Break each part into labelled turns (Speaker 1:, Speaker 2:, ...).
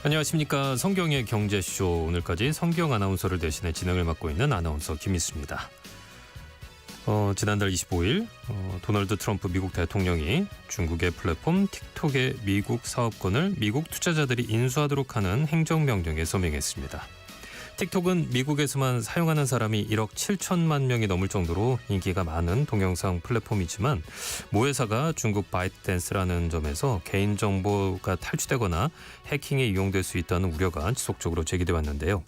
Speaker 1: 안녕하십니까. 성경의 경제쇼, 오늘까지 성경 아나운서를 대신해 진행을 맡고 있는 아나운서 김희수입니다. 지난달 25일 도널드 트럼프 미국 대통령이 중국의 플랫폼 틱톡의 미국 사업권을 미국 투자자들이 인수하도록 하는 행정명령에 서명했습니다. 틱톡은 미국에서만 사용하는 사람이 1억 7천만 명이 넘을 정도로 인기가 많은 동영상 플랫폼이지만 모 회사가 중국 바이트댄스라는 점에서 개인정보가 탈취되거나 해킹에 이용될 수 있다는 우려가 지속적으로 제기돼 왔는데요.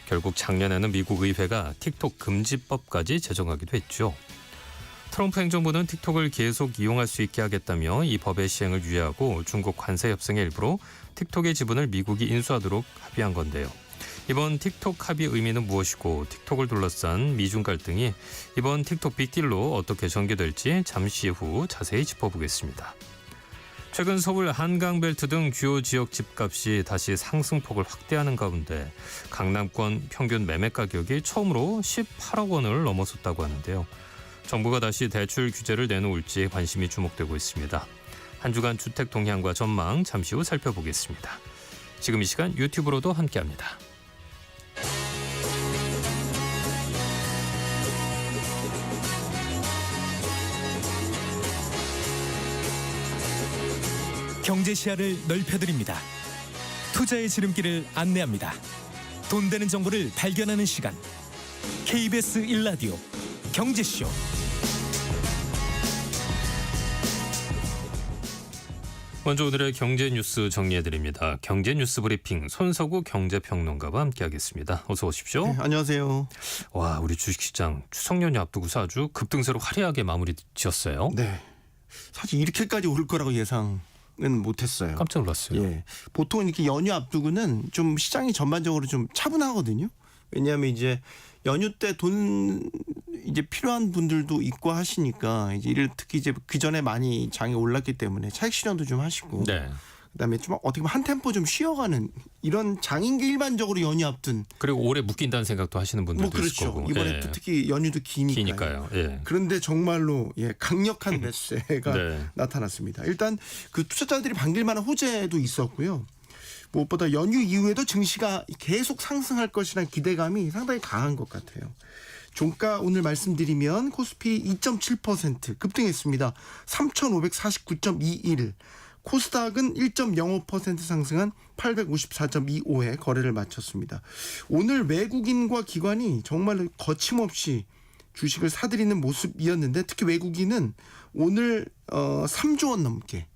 Speaker 1: 결국 작년에는 미국 의회가 틱톡 금지법까지 제정하기도 했죠. 트럼프 행정부는 틱톡을 계속 이용할 수 있게 하겠다며 이 법의 시행을 유예하고 중국 관세 협상의 일부로 틱톡의 지분을 미국이 인수하도록 합의한 건데요. 이번 틱톡 합의 의미는 무엇이고 틱톡을 둘러싼 미중 갈등이 이번 틱톡 빅딜로 어떻게 전개될지 잠시 후 자세히 짚어보겠습니다. 최근 서울 한강벨트 등 주요 지역 집값이 다시 상승폭을 확대하는 가운데 강남권 평균 매매 가격이 처음으로 18억 원을 넘어섰다고 하는데요. 정부가 다시 대출 규제를 내놓을지 관심이 주목되고 있습니다. 한 주간 주택 동향과 전망 잠시 후 살펴보겠습니다. 지금 이 시간 유튜브로도 함께합니다.
Speaker 2: 경제 시야를 넓혀드립니다. 투자의 지름길을 안내합니다. 돈 되는 정보를 발견하는 시간. KBS 1라디오 경제쇼.
Speaker 1: 먼저 오늘의 경제 뉴스 정리해드립니다. 경제 뉴스 브리핑 손석우 경제평론가와 함께하겠습니다. 어서 오십시오.
Speaker 3: 네, 안녕하세요.
Speaker 1: 와, 우리 주식시장 추석 연휴 앞두고서 아주 급등세로 화려하게 마무리 지었어요.
Speaker 3: 네, 사실 이렇게까지 오를 거라고 예상은 못했어요.
Speaker 1: 깜짝 놀랐어요.
Speaker 3: 예, 보통 이렇게 연휴 앞두고는 좀 시장이 전반적으로 좀 차분하거든요. 왜냐하면 이제 연휴 때 돈 이제 필요한 분들도 있고 하시니까 이제 이를 특히 이제 그 전에 많이 장이 올랐기 때문에 차익 실현도 좀 하시고.
Speaker 1: 네.
Speaker 3: 그다음에 좀 어떻게 보면 한 템포 좀 쉬어가는 이런 장인 게 일반적으로 연휴 앞둔.
Speaker 1: 그리고 오래 묶인다는 생각도 하시는 분들도
Speaker 3: 그렇죠.
Speaker 1: 있을 거고.
Speaker 3: 이번에
Speaker 1: 예.
Speaker 3: 또 특히 연휴도 기니까요.
Speaker 1: 예.
Speaker 3: 그런데 정말로 강력한 매수세가
Speaker 1: 네.
Speaker 3: 나타났습니다. 일단 그 투자자들이 반길 만한 호재도 있었고요. 무엇보다 연휴 이후에도 증시가 계속 상승할 것이라는 기대감이 상당히 강한 것 같아요. 종가 오늘 말씀드리면 코스피 2.7% 급등했습니다. 3,549.21. 코스닥은 1.05% 상승한 854.25에 거래를 마쳤습니다. 오늘 외국인과 기관이 정말 거침없이 주식을 사들이는 모습이었는데 특히 외국인은 오늘 3조 원 넘게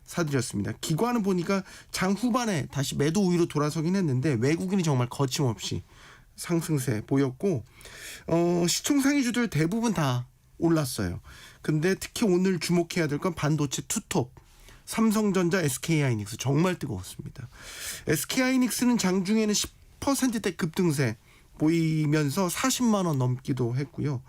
Speaker 3: 사들였습니다. 기관은 보니까 장 후반에 다시 매도 우위로 돌아서긴 했는데 외국인이 정말 거침없이 상승세 보였고 시총 상위주들 대부분 다 올랐어요. 근데 특히 오늘 주목해야 될 건 반도체 투톱. 삼성전자, SK하이닉스 정말 뜨거웠습니다. SK하이닉스는 장중에는 10%대 급등세 보이면서 40만 원 넘기도 했고요.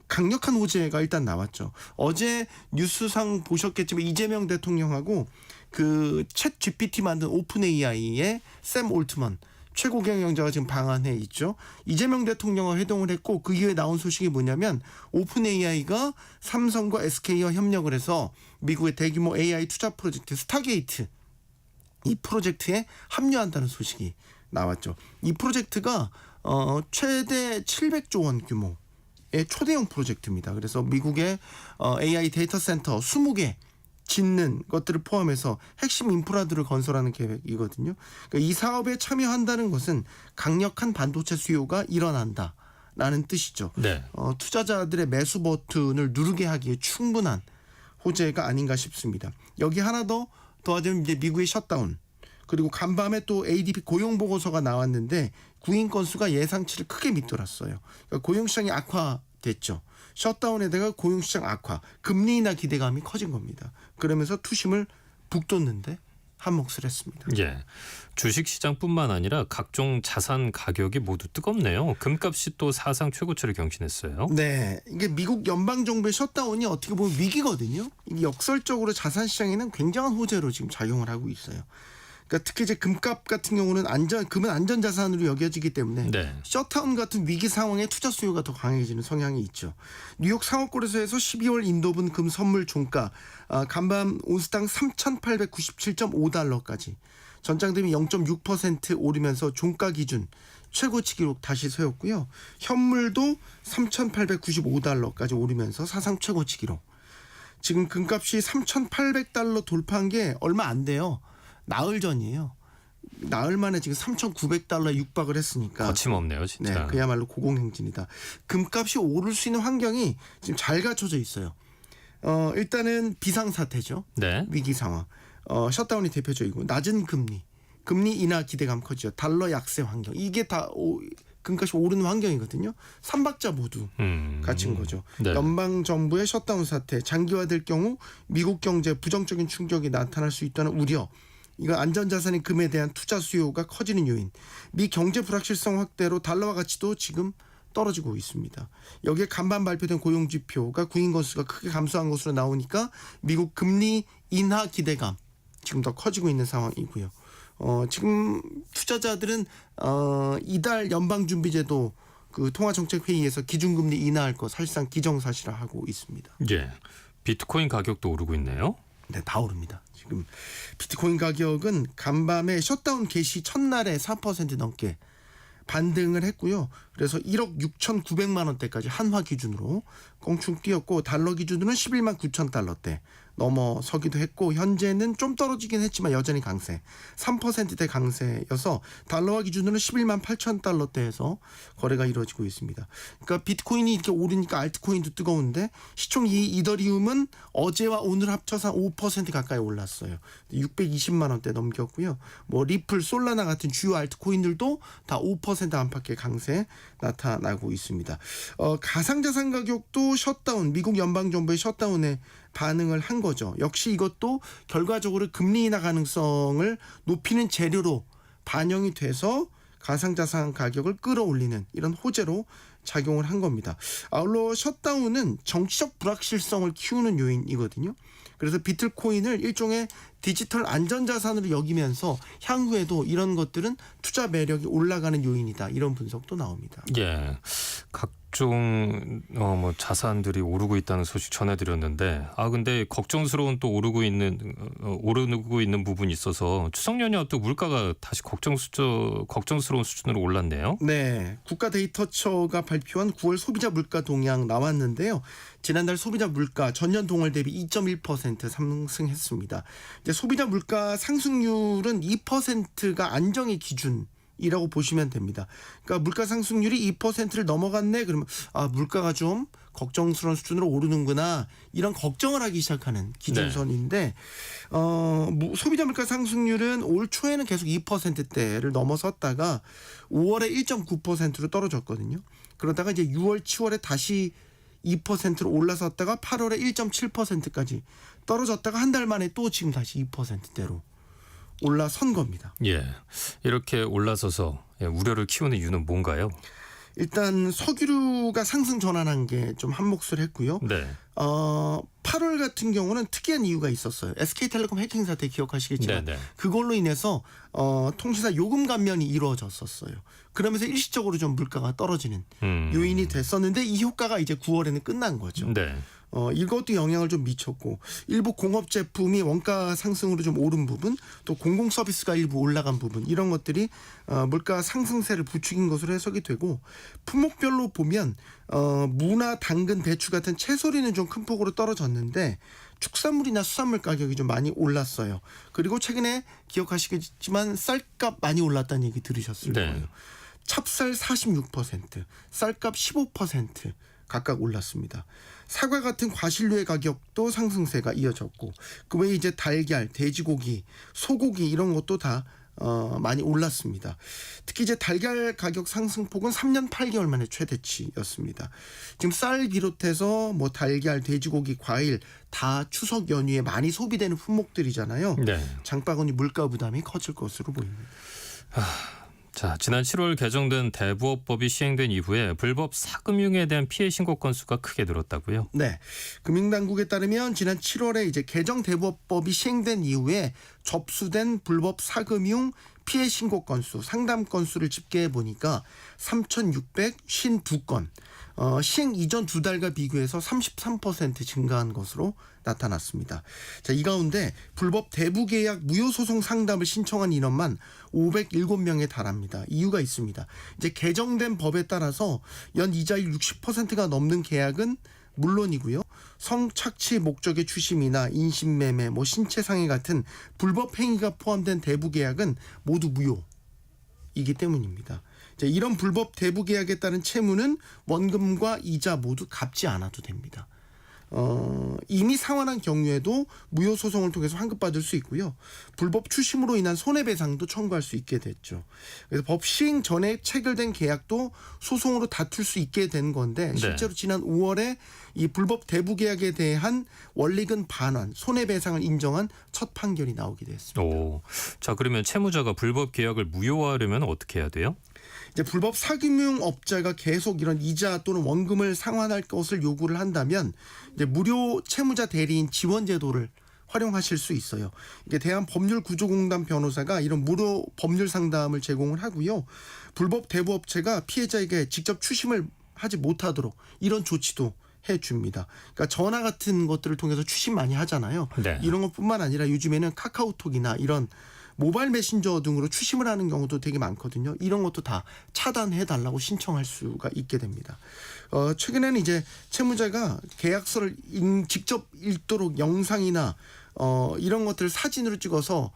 Speaker 3: 강력한 호재가 일단 나왔죠. 어제 뉴스상 보셨겠지만 이재명 대통령하고 그 챗 GPT 만든 오픈 AI의 샘 올트먼 최고 경영자가 지금 방한해 있죠. 이재명 대통령과 회동을 했고 그 이후에 나온 소식이 뭐냐면 오픈 AI가 삼성과 SK와 협력을 해서 미국의 대규모 AI 투자 프로젝트 스타게이트 이 프로젝트에 합류한다는 소식이 나왔죠. 이 프로젝트가 최대 700조 원 규모의 초대형 프로젝트입니다. 그래서 미국의 AI 데이터 센터 20개 짓는 것들을 포함해서 핵심 인프라들을 건설하는 계획이거든요. 그러니까 이 사업에 참여한다는 것은 강력한 반도체 수요가 일어난다라는 뜻이죠.
Speaker 1: 네.
Speaker 3: 투자자들의 매수 버튼을 누르게 하기에 충분한 호재가 아닌가 싶습니다. 여기 하나 더 더하자면 이제 미국의 셧다운 그리고 간밤에 또 ADP 고용 보고서가 나왔는데 구인 건수가 예상치를 크게 밑돌았어요. 그러니까 고용시장이 악화됐죠. 셧다운에다가 고용시장 악화, 금리 인하 기대감이 커진 겁니다. 그러면서 투심을 북돋는데 한몫을 했습니다.
Speaker 1: 예, 주식시장뿐만 아니라 각종 자산 가격이 모두 뜨겁네요. 금값이 또 사상 최고치를 경신했어요.
Speaker 3: 네, 이게 미국 연방정부의 셧다운이 어떻게 보면 위기거든요. 이게 역설적으로 자산시장에는 굉장한 호재로 지금 작용을 하고 있어요. 그러니까 특히 이제 금값 같은 경우는 금은 안전자산으로 여겨지기 때문에
Speaker 1: 네.
Speaker 3: 셧다운 같은 위기 상황에 투자 수요가 더 강해지는 성향이 있죠. 뉴욕 상업거래소에서 12월 인도분 금 선물 종가 간밤 온스당 3,897.5달러까지 전장 대비 0.6% 오르면서 종가 기준 최고치 기록 다시 세웠고요. 현물도 3,895달러까지 오르면서 사상 최고치 기록. 지금 금값이 3,800달러 돌파한 게 얼마 안 돼요. 나흘 전이에요. 나흘 만에 지금 3,900달러 육박을 했으니까.
Speaker 1: 거침없네요, 진짜.
Speaker 3: 네, 그야말로 고공행진이다. 금값이 오를 수 있는 환경이 지금 잘 갖춰져 있어요. 일단은 비상사태죠.
Speaker 1: 네.
Speaker 3: 위기 상황. 셧다운이 대표적이고 낮은 금리 인하 기대감 커지죠. 달러 약세 환경. 이게 다 금값이 오르는 환경이거든요. 삼박자 모두 갇힌 거죠.
Speaker 1: 네.
Speaker 3: 연방 정부의 셧다운 사태 장기화될 경우 미국 경제에 부정적인 충격이 나타날 수 있다는 우려. 이거 안전자산인 금에 대한 투자 수요가 커지는 요인. 미 경제 불확실성 확대로 달러화 가치도 지금 떨어지고 있습니다. 여기에 간밤 발표된 고용지표가 구인 건수가 크게 감소한 것으로 나오니까 미국 금리 인하 기대감 지금 더 커지고 있는 상황이고요. 지금 투자자들은 이달 연방준비제도 그 통화정책회의에서 기준금리 인하할 거 사실상 기정사실화하고 있습니다.
Speaker 1: 예. 비트코인 가격도 오르고 있네요.
Speaker 3: 네, 다 오릅니다. 지금 비트코인 가격은 간밤에 셧다운 개시 첫날에 4% 넘게 반등을 했고요. 그래서 1억 6,900만 원대까지 한화 기준으로 껑충 뛰었고 달러 기준으로는 11만 9천 달러대 넘어서기도 했고 현재는 좀 떨어지긴 했지만 여전히 강세 3%대 강세여서 달러화 기준으로는 11만 8천 달러대에서 거래가 이루어지고 있습니다. 그러니까 비트코인이 이렇게 오르니까 알트코인도 뜨거운데 시총 이더리움은 어제와 오늘 합쳐서 5% 가까이 올랐어요. 620만 원대 넘겼고요. 뭐 리플, 솔라나 같은 주요 알트코인들도 다 5% 안팎의 강세 나타나고 있습니다. 가상자산 가격도 셧다운, 미국 연방정부의 셧다운에 반응을 한 거죠. 역시 이것도 결과적으로 금리 인하 가능성을 높이는 재료로 반영이 돼서 가상자산 가격을 끌어올리는 이런 호재로 작용을 한 겁니다. 아울러 셧다운은 정치적 불확실성을 키우는 요인이거든요. 그래서 비트코인을 일종의 디지털 안전자산으로 여기면서 향후에도 이런 것들은 투자 매력이 올라가는 요인이다. 이런 분석도 나옵니다.
Speaker 1: 예. 각종 뭐 자산들이 오르고 있다는 소식 전해드렸는데 근데 걱정스러운 또 오르고 있는 부분이 있어서 추석 연휴 또 물가가 다시 걱정스러운 수준으로 올랐네요.
Speaker 3: 네, 국가데이터처가 발표한 9월 소비자 물가 동향 나왔는데요. 지난달 소비자 물가 전년 동월 대비 2.1% 상승했습니다. 이제 소비자 물가 상승률은 2%가 안정의 기준이라고 보시면 됩니다. 그러니까 물가 상승률이 2%를 넘어갔네 그러면 물가가 좀 걱정스러운 수준으로 오르는구나 이런 걱정을 하기 시작하는 기준선인데 소비자 물가 상승률은 올 초에는 계속 2%대를 넘어섰다가 5월에 1.9%로 떨어졌거든요. 그러다가 이제 6월, 7월에 다시 2%로 올라섰다가 8월에 1.7%까지 떨어졌다가 한 달 만에 또 지금 다시 2%대로 올라선 겁니다.
Speaker 1: 예, 이렇게 올라서서 우려를 키우는 이유는 뭔가요?
Speaker 3: 일단 석유류가 상승 전환한 게 좀 한몫을 했고요.
Speaker 1: 네.
Speaker 3: 8월 같은 경우는 특이한 이유가 있었어요. SK텔레콤 해킹 사태 기억하시겠지만
Speaker 1: 네네.
Speaker 3: 그걸로 인해서 통신사 요금 감면이 이루어졌었어요. 그러면서 일시적으로 좀 물가가 떨어지는 요인이 됐었는데 이 효과가 이제 9월에는 끝난 거죠.
Speaker 1: 네.
Speaker 3: 이것도 영향을 좀 미쳤고 일부 공업 제품이 원가 상승으로 좀 오른 부분 또 공공 서비스가 일부 올라간 부분 이런 것들이 물가 상승세를 부추긴 것으로 해석이 되고 품목별로 보면 무나 당근, 배추 같은 채소류는 좀 큰 폭으로 떨어졌는데 축산물이나 수산물 가격이 좀 많이 올랐어요. 그리고 최근에 기억하시겠지만 쌀값 많이 올랐다는 얘기 들으셨을
Speaker 1: 네.
Speaker 3: 거예요. 찹쌀 46%, 쌀값 15% 각각 올랐습니다. 사과 같은 과실류의 가격도 상승세가 이어졌고 그 외에 이제 달걀, 돼지고기, 소고기 이런 것도 다 많이 올랐습니다. 특히 이제 달걀 가격 상승폭은 3년 8개월 만에 최대치였습니다. 지금 쌀 비롯해서 뭐 달걀, 돼지고기, 과일 다 추석 연휴에 많이 소비되는 품목들이잖아요.
Speaker 1: 네.
Speaker 3: 장바구니 물가 부담이 커질 것으로 보입니다.
Speaker 1: 자, 지난 7월 개정된 대부업법이 시행된 이후에 불법 사금융에 대한 피해 신고 건수가 크게 늘었다고요?
Speaker 3: 네, 금융당국에 따르면 지난 7월에 이제 개정 대부업법이 시행된 이후에 접수된 불법 사금융 피해 신고 건수, 상담 건수를 집계해 보니까 3,652건. 시행 이전 2달과 비교해서 33% 증가한 것으로 나타났습니다. 자, 이 가운데 불법 대부 계약 무효 소송 상담을 신청한 인원만 507명에 달합니다. 이유가 있습니다. 이제 개정된 법에 따라서 연 이자율 60%가 넘는 계약은 물론이고요. 성착취 목적의 추심이나 인신매매, 신체상해 같은 불법 행위가 포함된 대부 계약은 모두 무효이기 때문입니다. 이런 불법 대부 계약에 따른 채무는 원금과 이자 모두 갚지 않아도 됩니다. 이미 상환한 경우에도 무효 소송을 통해서 환급받을 수 있고요. 불법 추심으로 인한 손해배상도 청구할 수 있게 됐죠. 그래서 법 시행 전에 체결된 계약도 소송으로 다툴 수 있게 된 건데 실제로 지난 5월에 이 불법 대부 계약에 대한 원리금 반환, 손해배상을 인정한 첫 판결이 나오게 됐습니다.
Speaker 1: 자, 그러면 채무자가 불법 계약을 무효화하려면 어떻게 해야 돼요?
Speaker 3: 이제 불법 사금융업자가 계속 이런 이자 또는 원금을 상환할 것을 요구를 한다면 이제 무료 채무자 대리인 지원 제도를 활용하실 수 있어요. 이게 대한법률구조공단 변호사가 이런 무료 법률 상담을 제공을 하고요. 불법 대부업체가 피해자에게 직접 추심을 하지 못하도록 이런 조치도 해줍니다. 그러니까 전화 같은 것들을 통해서 추심 많이 하잖아요.
Speaker 1: 네.
Speaker 3: 이런 것뿐만 아니라 요즘에는 카카오톡이나 이런 모바일 메신저 등으로 추심을 하는 경우도 되게 많거든요. 이런 것도 다 차단해달라고 신청할 수가 있게 됩니다. 최근에는 이제 채무자가 계약서를 직접 읽도록 영상이나 이런 것들을 사진으로 찍어서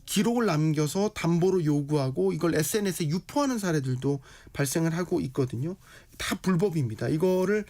Speaker 3: 기록을 남겨서 담보로 요구하고 이걸 SNS에 유포하는 사례들도 발생을 하고 있거든요. 다 불법입니다. 이거를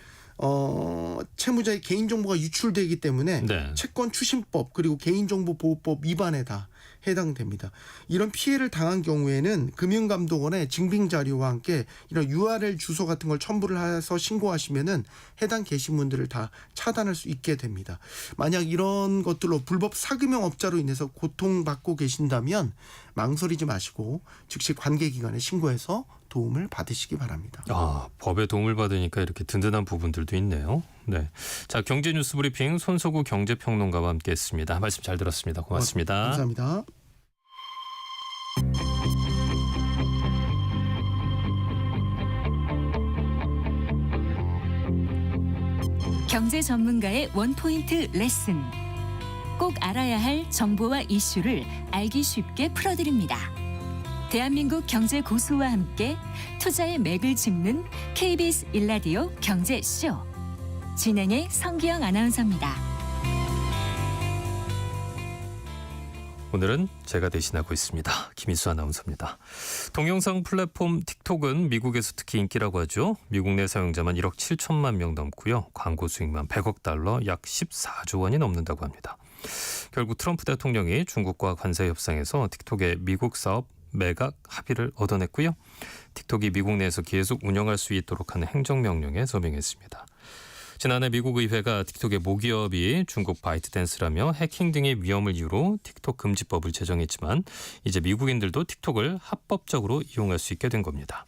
Speaker 3: 채무자의 개인정보가 유출되기 때문에 채권 추심법 그리고 개인정보보호법 위반에 다 해당됩니다. 이런 피해를 당한 경우에는 금융감독원에 증빙자료와 함께 이런 URL 주소 같은 걸 첨부를 해서 신고하시면은 해당 게시물들을 다 차단할 수 있게 됩니다. 만약 이런 것들로 불법 사금융업자로 인해서 고통받고 계신다면 망설이지 마시고 즉시 관계기관에 신고해서 도움을 받으시기 바랍니다.
Speaker 1: 법에 도움을 받으니까 이렇게 든든한 부분들도 있네요. 네, 자, 경제뉴스 브리핑 손석우 경제평론가와 함께했습니다. 말씀 잘 들었습니다. 고맙습니다.
Speaker 3: 감사합니다.
Speaker 4: 경제 전문가의 원포인트 레슨. 꼭 알아야 할 정보와 이슈를 알기 쉽게 풀어드립니다. 대한민국 경제 고수와 함께 투자의 맥을 짚는 KBS 1라디오 경제쇼. 진행의 성기영 아나운서입니다.
Speaker 1: 오늘은 제가 대신하고 있습니다. 김희수 아나운서입니다. 동영상 플랫폼 틱톡은 미국에서 특히 인기라고 하죠. 미국 내 사용자만 1억 7천만 명 넘고요. 광고 수익만 100억 달러, 약 14조 원이 넘는다고 합니다. 결국 트럼프 대통령이 중국과 관세 협상에서 틱톡의 미국 사업 매각 합의를 얻어냈고요. 틱톡이 미국 내에서 계속 운영할 수 있도록 하는 행정명령에 서명했습니다. 지난해 미국 의회가 틱톡의 모기업이 중국 바이트댄스라며 해킹 등의 위험을 이유로 틱톡 금지법을 제정했지만 이제 미국인들도 틱톡을 합법적으로 이용할 수 있게 된 겁니다.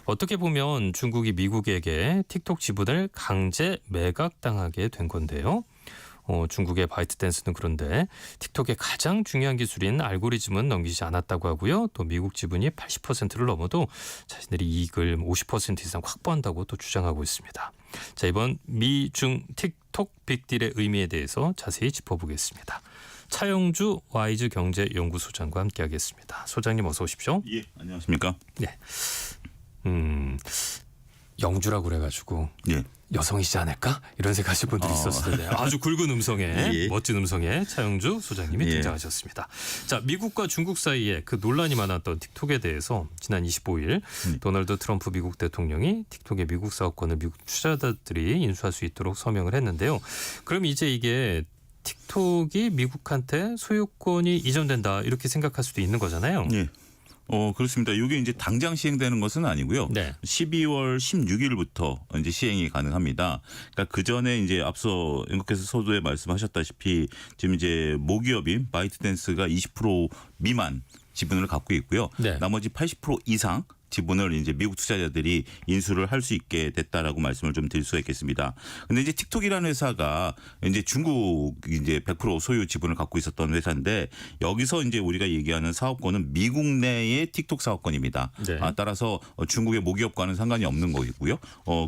Speaker 1: 어떻게 보면 중국이 미국에게 틱톡 지분을 강제 매각당하게 된 건데요. 중국의 바이트댄스는 그런데 틱톡의 가장 중요한 기술인 알고리즘은 넘기지 않았다고 하고요. 또 미국 지분이 80%를 넘어도 자신들이 이익을 50% 이상 확보한다고 또 주장하고 있습니다. 자, 이번 미중 틱톡 빅딜의 의미에 대해서 자세히 짚어보겠습니다. 차영주 와이즈 경제연구소장과 함께하겠습니다. 소장님 어서 오십시오.
Speaker 5: 예, 안녕하십니까?
Speaker 1: 네. 영주라고 그래가지고
Speaker 5: 예.
Speaker 1: 여성이지 않을까? 이런 생각하실 분들이 있었을 텐데 아주 굵은 음성에
Speaker 5: 예.
Speaker 1: 멋진 음성에 차영주 소장님이 등장하셨습니다. 자, 미국과 중국 사이에 그 논란이 많았던 틱톡에 대해서 지난 25일 도널드 트럼프 미국 대통령이 틱톡의 미국 사업권을 미국 투자자들이 인수할 수 있도록 서명을 했는데요. 그럼 이제 이게 틱톡이 미국한테 소유권이 이전된다 이렇게 생각할 수도 있는 거잖아요.
Speaker 5: 예. 그렇습니다. 이게 이제 당장 시행되는 것은 아니고요.
Speaker 1: 네.
Speaker 5: 12월 16일부터 이제 시행이 가능합니다. 그러니까 그 전에 이제 앞서 연극께서 서두에 말씀하셨다시피 지금 이제 모기업인 바이트댄스가 20% 미만 지분을 갖고 있고요.
Speaker 1: 네.
Speaker 5: 나머지 80% 이상 지분을 이제 미국 투자자들이 인수를 할 수 있게 됐다라고 말씀을 좀 드릴 수가 있겠습니다. 근데 이제 틱톡이라는 회사가 이제 중국 이제 100% 소유 지분을 갖고 있었던 회사인데 여기서 이제 우리가 얘기하는 사업권은 미국 내의 틱톡 사업권입니다.
Speaker 1: 네.
Speaker 5: 따라서 중국의 모기업과는 상관이 없는 것이고요.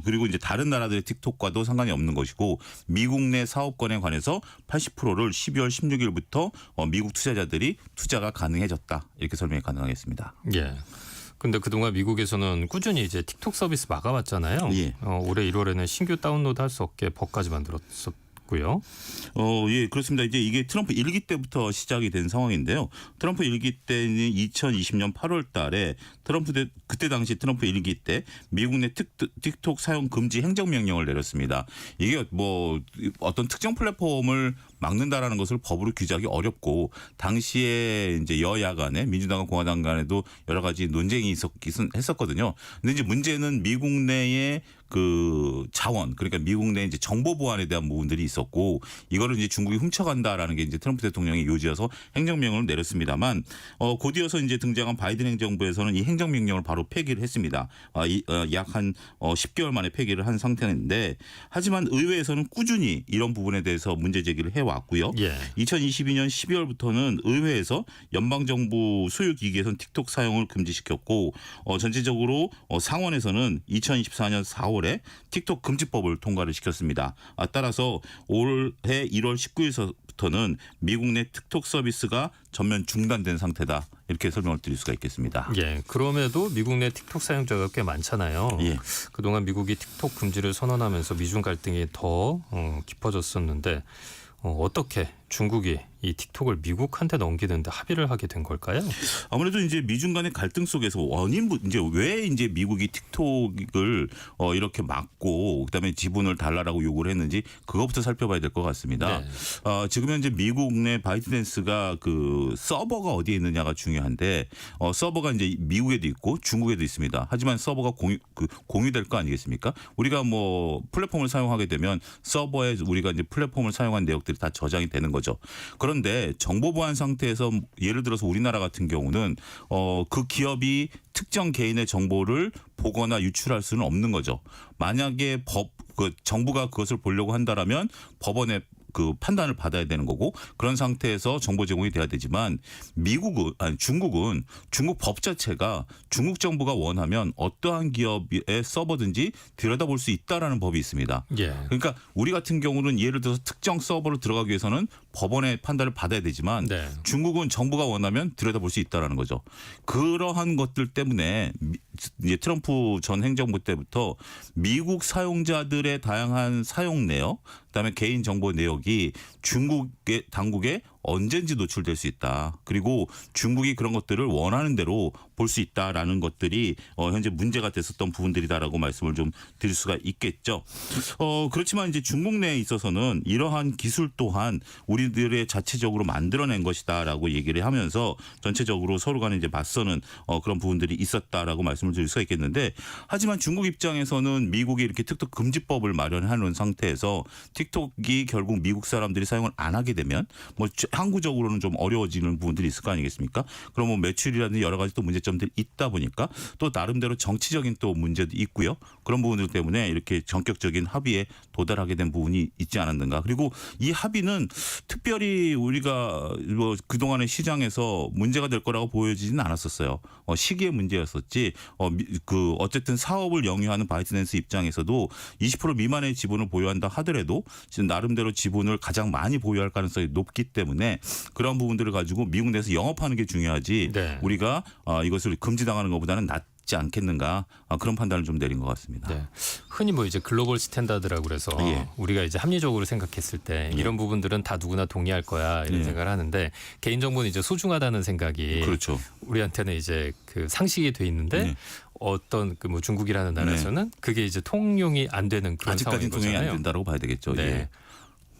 Speaker 5: 그리고 이제 다른 나라들의 틱톡과도 상관이 없는 것이고 미국 내 사업권에 관해서 80%를 12월 16일부터 미국 투자자들이 투자가 가능해졌다. 이렇게 설명이 가능하겠습니다.
Speaker 1: 예. 근데 그동안 미국에서는 꾸준히 이제 틱톡 서비스 막아왔잖아요.
Speaker 5: 예.
Speaker 1: 올해 1월에는 신규 다운로드 할 수 없게 법까지 만들었었고요.
Speaker 5: 예, 그렇습니다. 이제 이게 트럼프 1기 때부터 시작이 된 상황인데요. 트럼프 1기 때는 2020년 8월 달에 그때 당시 트럼프 1기 때 미국 내 틱톡 사용 금지 행정명령을 내렸습니다. 이게 뭐 어떤 특정 플랫폼을 막는다라는 것을 법으로 규정하기 어렵고 당시에 이제 여야 간에 민주당과 공화당 간에도 여러 가지 논쟁이 했었거든요. 근데 이제 문제는 미국 내에 그 자원 그러니까 미국 내 이제 정보 보안에 대한 부분들이 있었고 이거를 이제 중국이 훔쳐간다라는 게 이제 트럼프 대통령의 요지여서 행정명령을 내렸습니다만 곧이어서 이제 등장한 바이든 행정부에서는 이 행정명령을 바로 폐기를 했습니다. 약 한 10개월 만에 폐기를 한 상태인데 하지만 의회에서는 꾸준히 이런 부분에 대해서 문제 제기를 해왔고요.
Speaker 1: 예.
Speaker 5: 2022년 12월부터는 의회에서 연방정부 소유 기기에서는 틱톡 사용을 금지시켰고 전체적으로 상원에서는 2024년 4월에 틱톡 금지법을 통과를 시켰습니다. 따라서 올해 1월 19일서부터는 미국 내 틱톡 서비스가 전면 중단된 상태다. 이렇게 설명을 드릴 수가 있겠습니다.
Speaker 1: 예. 그럼에도 미국 내 틱톡 사용자가 꽤 많잖아요.
Speaker 5: 예.
Speaker 1: 그동안 미국이 틱톡 금지를 선언하면서 미중 갈등이 더 깊어졌었는데 어떻게 중국이 이 틱톡을 미국한테 넘기는데 합의를 하게 된 걸까요?
Speaker 5: 아무래도 이제 미중 간의 갈등 속에서 원인 이제 왜 이제 미국이 틱톡을 이렇게 막고 그다음에 지분을 달라라고 요구를 했는지 그것부터 살펴봐야 될 것 같습니다.
Speaker 1: 네.
Speaker 5: 지금 현재 미국 내 바이트댄스가 그 서버가 어디에 있느냐가 중요한데 서버가 이제 미국에도 있고 중국에도 있습니다. 하지만 서버가 공유될 거 아니겠습니까? 우리가 뭐 플랫폼을 사용하게 되면 서버에 우리가 이제 플랫폼을 사용한 내역들이 다 저장이 되는 거죠. 그런데 정보 보안 상태에서 예를 들어서 우리나라 같은 경우는 그 기업이 특정 개인의 정보를 보거나 유출할 수는 없는 거죠. 만약에 정부가 그것을 보려고 한다라면 법원에 그 판단을 받아야 되는 거고 그런 상태에서 정보 제공이 돼야 되지만 중국은 중국 법 자체가 중국 정부가 원하면 어떠한 기업의 서버든지 들여다볼 수 있다라는 법이 있습니다.
Speaker 1: 예.
Speaker 5: 그러니까 우리 같은 경우는 예를 들어서 특정 서버로 들어가기 위해서는 법원의 판단을 받아야 되지만
Speaker 1: 네.
Speaker 5: 중국은 정부가 원하면 들여다볼 수 있다라는 거죠. 그러한 것들 때문에 이제 트럼프 전 행정부 때부터 미국 사용자들의 다양한 사용 내역, 그다음에 개인 정보 내역이 중국의 당국에 언제든지 노출될 수 있다. 그리고 중국이 그런 것들을 원하는 대로 볼 수 있다라는 것들이 현재 문제가 됐었던 부분들이다라고 말씀을 좀 드릴 수가 있겠죠. 그렇지만 이제 중국 내에 있어서는 이러한 기술 또한 우리들의 자체적으로 만들어낸 것이다라고 얘기를 하면서 전체적으로 서로 간에 이제 맞서는 그런 부분들이 있었다라고 말씀을 드릴 수가 있겠는데 하지만 중국 입장에서는 미국이 이렇게 틱톡 금지법을 마련하는 상태에서 틱톡이 결국 미국 사람들이 사용을 안 하게 되면 뭐 항구적으로는 좀 어려워지는 부분들이 있을 거 아니겠습니까? 그럼 뭐 매출이라든지 여러 가지 또 문제점들이 있다 보니까 또 나름대로 정치적인 또 문제도 있고요. 그런 부분들 때문에 이렇게 전격적인 합의에 도달하게 된 부분이 있지 않았는가. 그리고 이 합의는 특별히 우리가 뭐 그동안의 시장에서 문제가 될 거라고 보여지지는 않았었어요. 시기의 문제였었지. 어쨌든 사업을 영위하는 바이트댄스 입장에서도 20% 미만의 지분을 보유한다 하더라도 지금 나름대로 지분을 가장 많이 보유할 가능성이 높기 때문에 그런 부분들을 가지고 미국 내에서 영업하는 게 중요하지
Speaker 1: 네.
Speaker 5: 우리가 이것을 금지당하는 것보다는 낫지 않겠는가 그런 판단을 좀 내린 것 같습니다.
Speaker 1: 네. 흔히 뭐 이제 글로벌 스탠다드라고 그래서
Speaker 5: 예.
Speaker 1: 우리가 이제 합리적으로 생각했을 때 이런 부분들은 다 누구나 동의할 거야 이런
Speaker 5: 예.
Speaker 1: 생각을 하는데 개인정보는 이제 소중하다는 생각이
Speaker 5: 그렇죠.
Speaker 1: 우리한테는 이제 그 상식이 돼 있는데
Speaker 5: 네.
Speaker 1: 어떤 그 뭐 중국이라는 나라에서는 그게 이제 통용이 안 되는 그런 상황인
Speaker 5: 아직까지는 통용이
Speaker 1: 거잖아요.
Speaker 5: 안 된다고 봐야 되겠죠.
Speaker 1: 네.
Speaker 5: 예.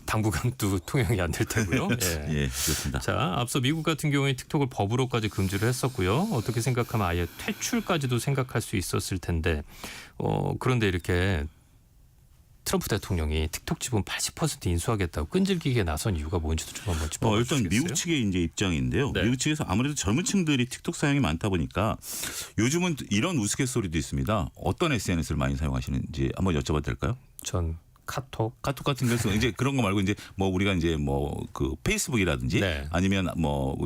Speaker 1: 당분간 또 통용이 안 될 테고요. 예.
Speaker 5: 예, 그렇습니다.
Speaker 1: 자, 앞서 미국 같은 경우에 틱톡을 법으로까지 금지를 했었고요. 어떻게 생각하면 아예 퇴출까지도 생각할 수 있었을 텐데, 그런데 이렇게 트럼프 대통령이 틱톡 지분 80% 인수하겠다고 끈질기게 나선 이유가 뭔지도 좀 한번 짚어봐
Speaker 5: 일단
Speaker 1: 주시겠어요?
Speaker 5: 미국 측의 이제 입장인데요.
Speaker 1: 네.
Speaker 5: 미국 측에서 아무래도 젊은 층들이 틱톡 사용이 많다 보니까 요즘은 이런 우스갯소리도 있습니다. 어떤 SNS를 많이 사용하시는지 한번 여쭤봐도 될까요?
Speaker 1: 전 카톡.
Speaker 5: 카톡 같은 경우는 이제 그런 거 말고 이제 뭐 우리가 이제 뭐 그 페이스북이라든지
Speaker 1: 네.
Speaker 5: 아니면 뭐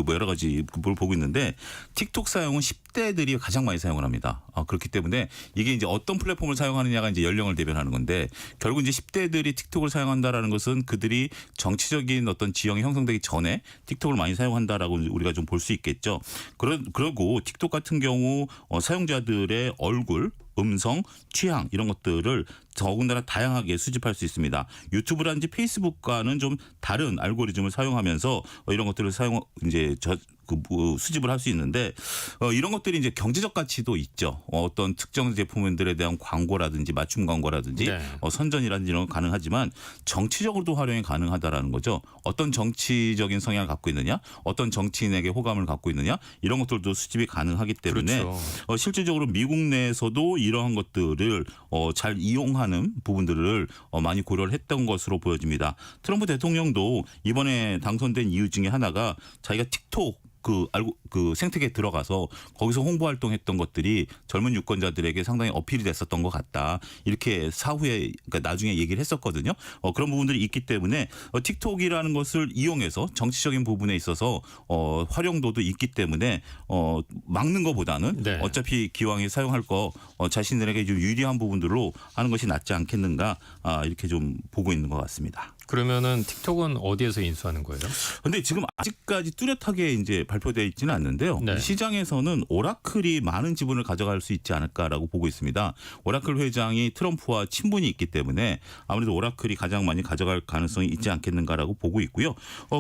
Speaker 5: 여러 가지 뭘 보고 있는데 틱톡 사용은 10대들이 가장 많이 사용을 합니다. 그렇기 때문에 이게 이제 어떤 플랫폼을 사용하느냐가 이제 연령을 대변하는 건데 결국 이제 10대들이 틱톡을 사용한다라는 것은 그들이 정치적인 어떤 지형이 형성되기 전에 틱톡을 많이 사용한다라고 우리가 좀 볼 수 있겠죠. 그러고 틱톡 같은 경우 사용자들의 얼굴, 음성, 취향 이런 것들을 더군다나 다양하게 수집할 수 있습니다. 유튜브라든지 페이스북과는 좀 다른 알고리즘을 사용하면서 이런 것들을 수집을 할 수 있는데 이런 것들이 이제 경제적 가치도 있죠. 어떤 특정 제품들에 대한 광고라든지 맞춤 광고라든지
Speaker 1: 네.
Speaker 5: 선전이라든지 이런 건 가능하지만 정치적으로도 활용이 가능하다라는 거죠. 어떤 정치적인 성향을 갖고 있느냐, 어떤 정치인에게 호감을 갖고 있느냐 이런 것들도 수집이 가능하기 때문에
Speaker 1: 그렇죠.
Speaker 5: 실질적으로 미국 내에서도 이러한 것들을 잘 이용하는 부분들을 많이 고려를 했던 것으로 보여집니다. 트럼프 대통령도 이번에 당선된 이유 중에 하나가 자기가 틱톡 그 생태계에 들어가서 거기서 홍보 활동했던 것들이 젊은 유권자들에게 상당히 어필이 됐었던 것 같다. 이렇게 사후에 그러니까 나중에 얘기를 했었거든요. 그런 부분들이 있기 때문에 틱톡이라는 것을 이용해서 정치적인 부분에 있어서 활용도도 있기 때문에 막는 것보다는
Speaker 1: 네.
Speaker 5: 어차피 기왕에 사용할 거 자신들에게 좀 유리한 부분들로 하는 것이 낫지 않겠는가 이렇게 좀 보고 있는 것 같습니다.
Speaker 1: 그러면은 틱톡은 어디에서 인수하는 거예요?
Speaker 5: 근데 지금 아직까지 뚜렷하게 이제 발표되어 있지는 않는데요.
Speaker 1: 네.
Speaker 5: 시장에서는 오라클이 많은 지분을 가져갈 수 있지 않을까라고 보고 있습니다. 오라클 회장이 트럼프와 친분이 있기 때문에 아무래도 오라클이 가장 많이 가져갈 가능성이 있지 않겠는가라고 보고 있고요.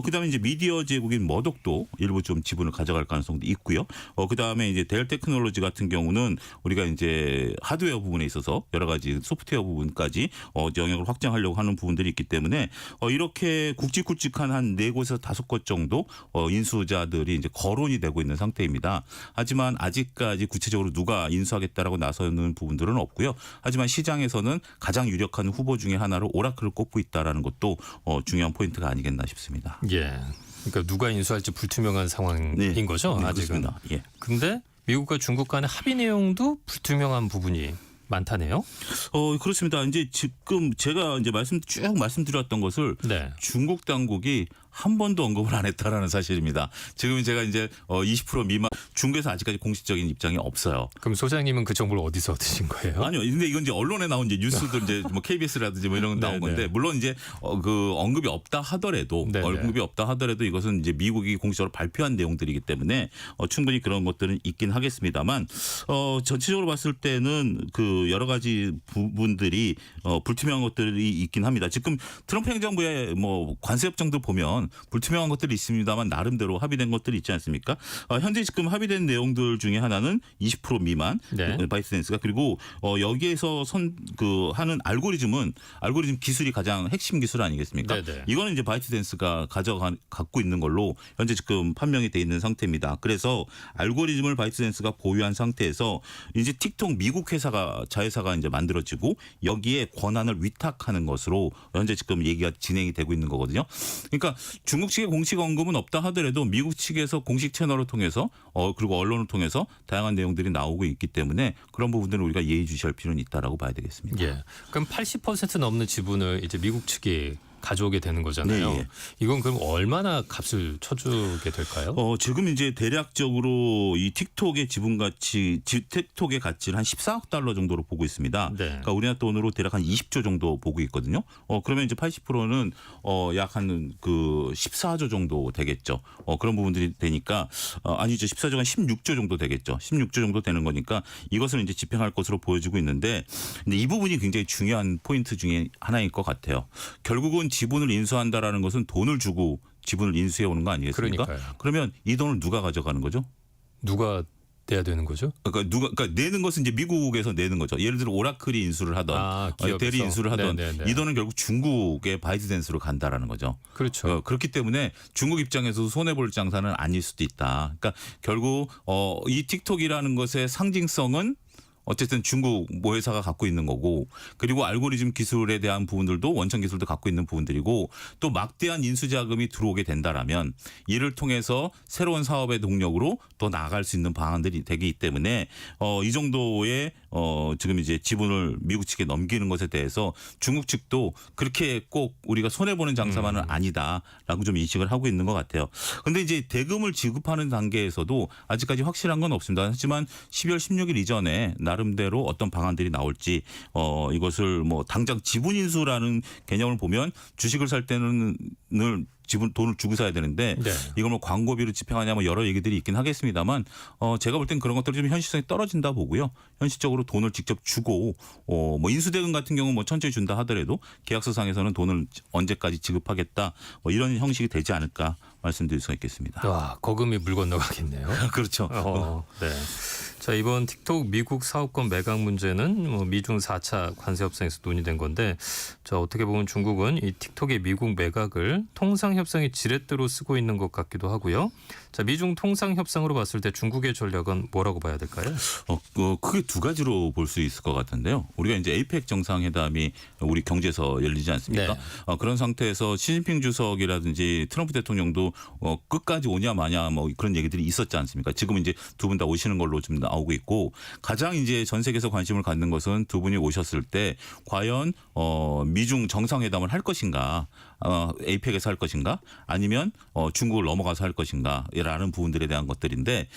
Speaker 5: 그다음에 이제 미디어 제국인 머독도 일부 좀 지분을 가져갈 가능성도 있고요. 그다음에 이제 델 테크놀로지 같은 경우는 우리가 이제 하드웨어 부분에 있어서 여러 가지 소프트웨어 부분까지 영역을 확장하려고 하는 부분들이 있기 때문에 이렇게 굵직굵직한 한 4곳에서 5곳 정도 인수자들이 이제 거론이 되고 있는 상태입니다. 하지만 아직까지 구체적으로 누가 인수하겠다라고 나서는 부분들은 없고요. 하지만 시장에서는 가장 유력한 후보 중에 하나로 오라클을 꼽고 있다라는 것도 중요한 포인트가 아니겠나 싶습니다.
Speaker 1: 예. 그러니까 누가 인수할지 불투명한 상황인 거죠.
Speaker 5: 네,
Speaker 1: 아직은.
Speaker 5: 그렇습니다. 예.
Speaker 1: 근데 미국과 중국 간의 합의 내용도 불투명한 부분이 많다네요.
Speaker 5: 그렇습니다. 이제 지금 제가 이제 쭉 말씀드렸던 것을
Speaker 1: 네.
Speaker 5: 중국 당국이 한 번도 언급을 안 했다라는 사실입니다. 지금 제가 이제 20% 미만 중국에서 아직까지 공식적인 입장이 없어요.
Speaker 1: 그럼 소장님은 그 정보를 어디서 얻으신 거예요?
Speaker 5: 아니요. 근데 이건 이제 언론에 나온 이제 뉴스들 이제 뭐 KBS라든지 뭐 이런 거 나온
Speaker 1: 네,
Speaker 5: 건데
Speaker 1: 네.
Speaker 5: 물론 이제 그 언급이 없다 하더라도
Speaker 1: 네, 네.
Speaker 5: 언급이 없다 하더라도 이것은 이제 미국이 공식적으로 발표한 내용들이기 때문에 충분히 그런 것들은 있긴 하겠습니다만 전체적으로 봤을 때는 그 여러 가지 부분들이 불투명한 것들이 있긴 합니다. 지금 트럼프 행정부의 뭐 관세 협정도 보면 불투명한 것들이 있습니다만 나름대로 합의된 것들이 있지 않습니까? 현재 지금 합의된 내용들 중에 하나는 20% 미만
Speaker 1: 네.
Speaker 5: 바이트댄스가 그리고 여기에서 하는 알고리즘 기술이 가장 핵심 기술 아니겠습니까?
Speaker 1: 네네.
Speaker 5: 이거는 이제 바이트댄스가 갖고 있는 걸로 현재 지금 판명이 돼 있는 상태입니다. 그래서 알고리즘을 바이트댄스가 보유한 상태에서 이제 틱톡 미국 자회사가 이제 만들어지고 여기에 권한을 위탁하는 것으로 현재 지금 얘기가 진행이 되고 있는 거거든요. 그러니까 중국 측의 공식 언급은 없다 하더라도 미국 측에서 공식 채널을 통해서 그리고 언론을 통해서 다양한 내용들이 나오고 있기 때문에 그런 부분들은 우리가 예의주시할 필요는 있다라고 봐야 되겠습니다.
Speaker 1: 예. 그럼 80% 넘는 지분을 이제 미국 측이 가져오게 되는 거잖아요.
Speaker 5: 네, 예.
Speaker 1: 이건 그럼 얼마나 값을 쳐주게 될까요?
Speaker 5: 지금 이제 대략적으로 이 틱톡의 틱톡의 가치를 한 14억 달러 정도로 보고 있습니다.
Speaker 1: 네.
Speaker 5: 그러니까 우리나라 돈으로 대략 한 20조 정도 보고 있거든요. 그러면 이제 80%는 약 한 그 14조 정도 되겠죠. 그런 부분들이 되니까 아니죠. 14조가 한 16조 정도 되겠죠. 16조 정도 되는 거니까 이것을 이제 집행할 것으로 보여지고 있는데 근데 이 부분이 굉장히 중요한 포인트 중에 하나일 것 같아요. 결국은 지분을 인수한다라는 것은 돈을 주고 지분을 인수해 오는 거 아니겠습니까?
Speaker 1: 그러니까요.
Speaker 5: 그러면 이 돈을 누가 가져가는 거죠?
Speaker 1: 누가 내야 되는 거죠?
Speaker 5: 그러니까 내는 것은 이제 미국에서 내는 거죠. 예를 들어 오라클이 인수를 하던
Speaker 1: 기업에서.
Speaker 5: 대리 인수를 하던
Speaker 1: 네네네.
Speaker 5: 이 돈은 결국 중국의 바이트댄스로 간다라는 거죠.
Speaker 1: 그렇죠.
Speaker 5: 그렇기 때문에 중국 입장에서도 손해 볼 장사는 아닐 수도 있다. 그러니까 결국 이 틱톡이라는 것의 상징성은 어쨌든 중국 모 회사가 갖고 있는 거고 그리고 알고리즘 기술에 대한 부분들도 원천 기술도 갖고 있는 부분들이고 또 막대한 인수자금이 들어오게 된다라면 이를 통해서 새로운 사업의 동력으로 더 나아갈 수 있는 방안들이 되기 때문에 이 정도의 지금 이제 지분을 미국 측에 넘기는 것에 대해서 중국 측도 그렇게 꼭 우리가 손해보는 장사만은 아니다라고 좀 인식을 하고 있는 것 같아요. 그런데 이제 대금을 지급하는 단계에서도 아직까지 확실한 건 없습니다. 하지만 12월 16일 이전에 나름대로 어떤 방안들이 나올지 이것을 뭐 당장 지분 인수라는 개념을 보면 주식을 살 때는 돈을 주고 사야 되는데
Speaker 1: 네.
Speaker 5: 이걸 뭐 광고비로 집행하냐 뭐 여러 얘기들이 있긴 하겠습니다만 제가 볼 땐 그런 것들이 좀 현실성이 떨어진다 보고요. 현실적으로 돈을 직접 주고 뭐 인수대금 같은 경우 뭐 천천히 준다 하더라도 계약서상에서는 돈을 언제까지 지급하겠다 뭐 이런 형식이 되지 않을까 말씀드릴 수가 있겠습니다.
Speaker 1: 와, 거금이 물 건너가겠네요.
Speaker 5: 그렇죠.
Speaker 1: 네. 자, 이번 틱톡 미국 사업권 매각 문제는 뭐 미중 4차 관세 협상에서 논의된 건데, 자, 어떻게 보면 중국은 이 틱톡의 미국 매각을 통상 협상의 지렛대로 쓰고 있는 것 같기도 하고요. 자, 미중 통상 협상으로 봤을 때 중국의 전략은 뭐라고 봐야 될까요?
Speaker 5: 크게 두 가지로 볼 수 있을 것 같은데요. 우리가 이제 에이펙 정상회담이 우리 경제에서 열리지 않습니까?
Speaker 1: 네.
Speaker 5: 그런 상태에서 시진핑 주석이라든지 트럼프 대통령도 끝까지 오냐 마냐 뭐 그런 얘기들이 있었지 않습니까? 지금 이제 두 분 다 오시는 걸로 좀 나오고 있고 가장 이제 전 세계에서 관심을 갖는 것은 두 분이 오셨을 때 과연 미중 정상회담을 할 것인가? 에이펙에서 할 것인가? 아니면 중국을 넘어가서 할 것인가라는 부분들에 대한 것들인데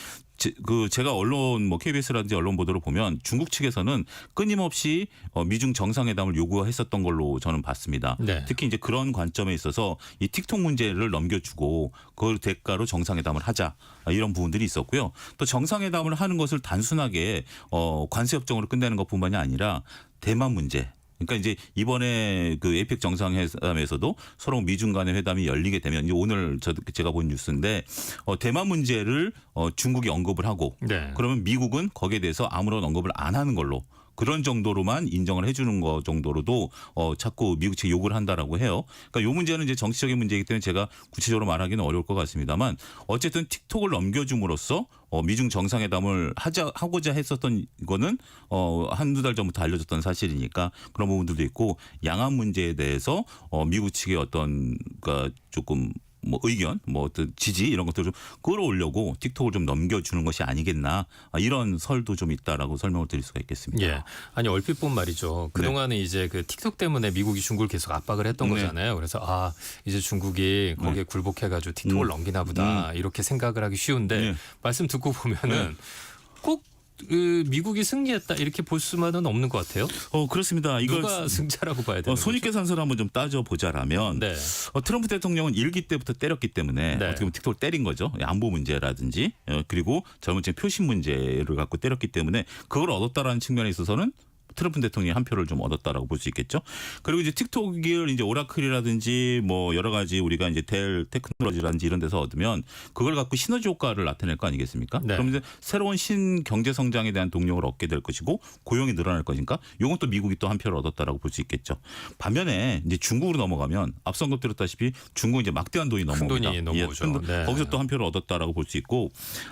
Speaker 5: 제가 언론 뭐 KBS라든지 언론 보도를 보면 중국 측에서는 끊임없이 미중 정상회담을 요구했었던 걸로 저는 봤습니다.
Speaker 1: 네.
Speaker 5: 특히 이제 그런 관점에 있어서 이 틱톡 문제를 넘겨주고 그 대가로 정상회담을 하자 이런 부분들이 있었고요. 또 정상회담을 하는 것을 단순하게 관세 협정으로 끝내는 것뿐만이 아니라 대만 문제. 그러니까 이제 이번에 그 에이펙 정상회담에서도 서로 미중 간의 회담이 열리게 되면 오늘 제가 본 뉴스인데 대만 문제를 중국이 언급을 하고
Speaker 1: 네.
Speaker 5: 그러면 미국은 거기에 대해서 아무런 언급을 안 하는 걸로 그런 정도로만 인정을 해주는 거 정도로도 자꾸 미국 측이 요구를 한다라고 해요. 그러니까 이 문제는 이제 정치적인 문제이기 때문에 제가 구체적으로 말하기는 어려울 것 같습니다만 어쨌든 틱톡을 넘겨줌으로써 미중 정상회담을 하고자 했었던 이거는 한두 달 전부터 알려졌던 사실이니까 그런 부분들도 있고 양안 문제에 대해서 미국 측의 어떤 그러니까 조금 뭐 의견, 뭐 어떤 지지 이런 것들을 좀 끌어올려고 틱톡을 좀 넘겨주는 것이 아니겠나 이런 설도 좀 있다라고 설명을 드릴 수가 있겠습니다.
Speaker 1: 예. 아니 얼핏 본 말이죠. 그동안은 이제 그 틱톡 때문에 미국이 중국을 계속 압박을 했던
Speaker 5: 네.
Speaker 1: 거잖아요. 그래서 이제 중국이 거기에 굴복해가지고 틱톡을 넘기나 보다 이렇게 생각을 하기 쉬운데
Speaker 5: 네.
Speaker 1: 말씀 듣고 보면은 꼭 미국이 승리했다 이렇게 볼 수만은 없는 것 같아요.
Speaker 5: 그렇습니다. 이걸
Speaker 1: 누가 승자라고 봐야 되는 거죠?
Speaker 5: 손익계산서를 한번 좀 따져보자라면
Speaker 1: 네.
Speaker 5: 트럼프 대통령은 일기 때부터 때렸기 때문에
Speaker 1: 네.
Speaker 5: 어떻게 보면 틱톡을 때린 거죠. 안보 문제라든지 그리고 젊은층 표심 문제를 갖고 때렸기 때문에 그걸 얻었다라는 측면에 있어서는 트럼프 대통령이 한 표를 좀 얻었다라고 볼 수 있겠죠. 그리고 이제 틱톡을 이제 오라클이라든지 뭐 여러 가지 우리가 이제 델 테크놀로지라든지 이런 데서 얻으면 그걸 갖고 시너지 효과를 나타낼 거 아니겠습니까?
Speaker 1: 네.
Speaker 5: 그럼 이제 새로운 신 경제 성장에 대한 동력을 얻게 될 것이고 고용이 늘어날 거니까 이건 또 미국이 또 한 표를 얻었다라고 볼 수 있겠죠. 반면에 이제 중국으로 넘어가면 앞서 언급드렸다시피 중국은 이제 막대한 돈이 넘어옵니다.
Speaker 1: 돈이 넘어오죠. 네.
Speaker 5: 거기서 또 한 표를 얻었다라고 볼 수 있고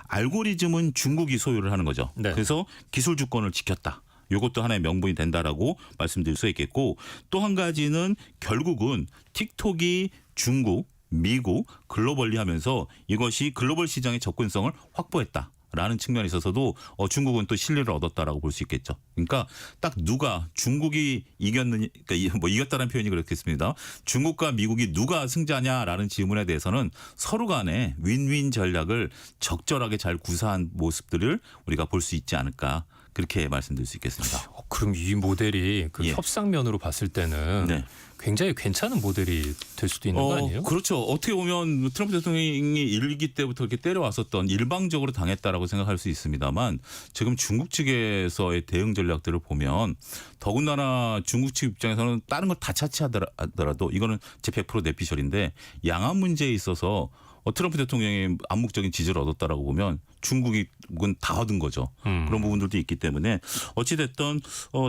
Speaker 5: 알고리즘은 중국이 소유를 하는 거죠.
Speaker 1: 네.
Speaker 5: 그래서 기술 주권을 지켰다. 이것도 하나의 명분이 된다라고 말씀드릴 수 있겠고 또 한 가지는 결국은 틱톡이 중국, 미국 글로벌리 하면서 이것이 글로벌 시장의 접근성을 확보했다. 라는 측면에 있어서도 중국은 또 신뢰를 얻었다라고 볼 수 있겠죠. 그러니까 딱 누가 중국이 그러니까 뭐 이겼다는 표현이 그렇겠습니다. 중국과 미국이 누가 승자냐라는 질문에 대해서는 서로 간에 윈윈 전략을 적절하게 잘 구사한 모습들을 우리가 볼 수 있지 않을까. 그렇게 말씀드릴 수 있겠습니다.
Speaker 1: 그럼 이 모델이 그
Speaker 5: 예.
Speaker 1: 협상면으로 봤을 때는
Speaker 5: 네.
Speaker 1: 굉장히 괜찮은 모델이 될 수도 있는 거 아니에요?
Speaker 5: 그렇죠. 어떻게 보면 트럼프 대통령이 일기 때부터 이렇게 때려왔었던 일방적으로 당했다라고 생각할 수 있습니다만 지금 중국 측에서의 대응 전략들을 보면 더군다나 중국 측 입장에서는 다른 걸 다 차치하더라도 이거는 제 100% 내피셜인데 양안 문제에 있어서 트럼프 대통령이 암묵적인 지지를 얻었다라고 보면 중국은 다 얻은 거죠. 그런 부분들도 있기 때문에 어찌됐든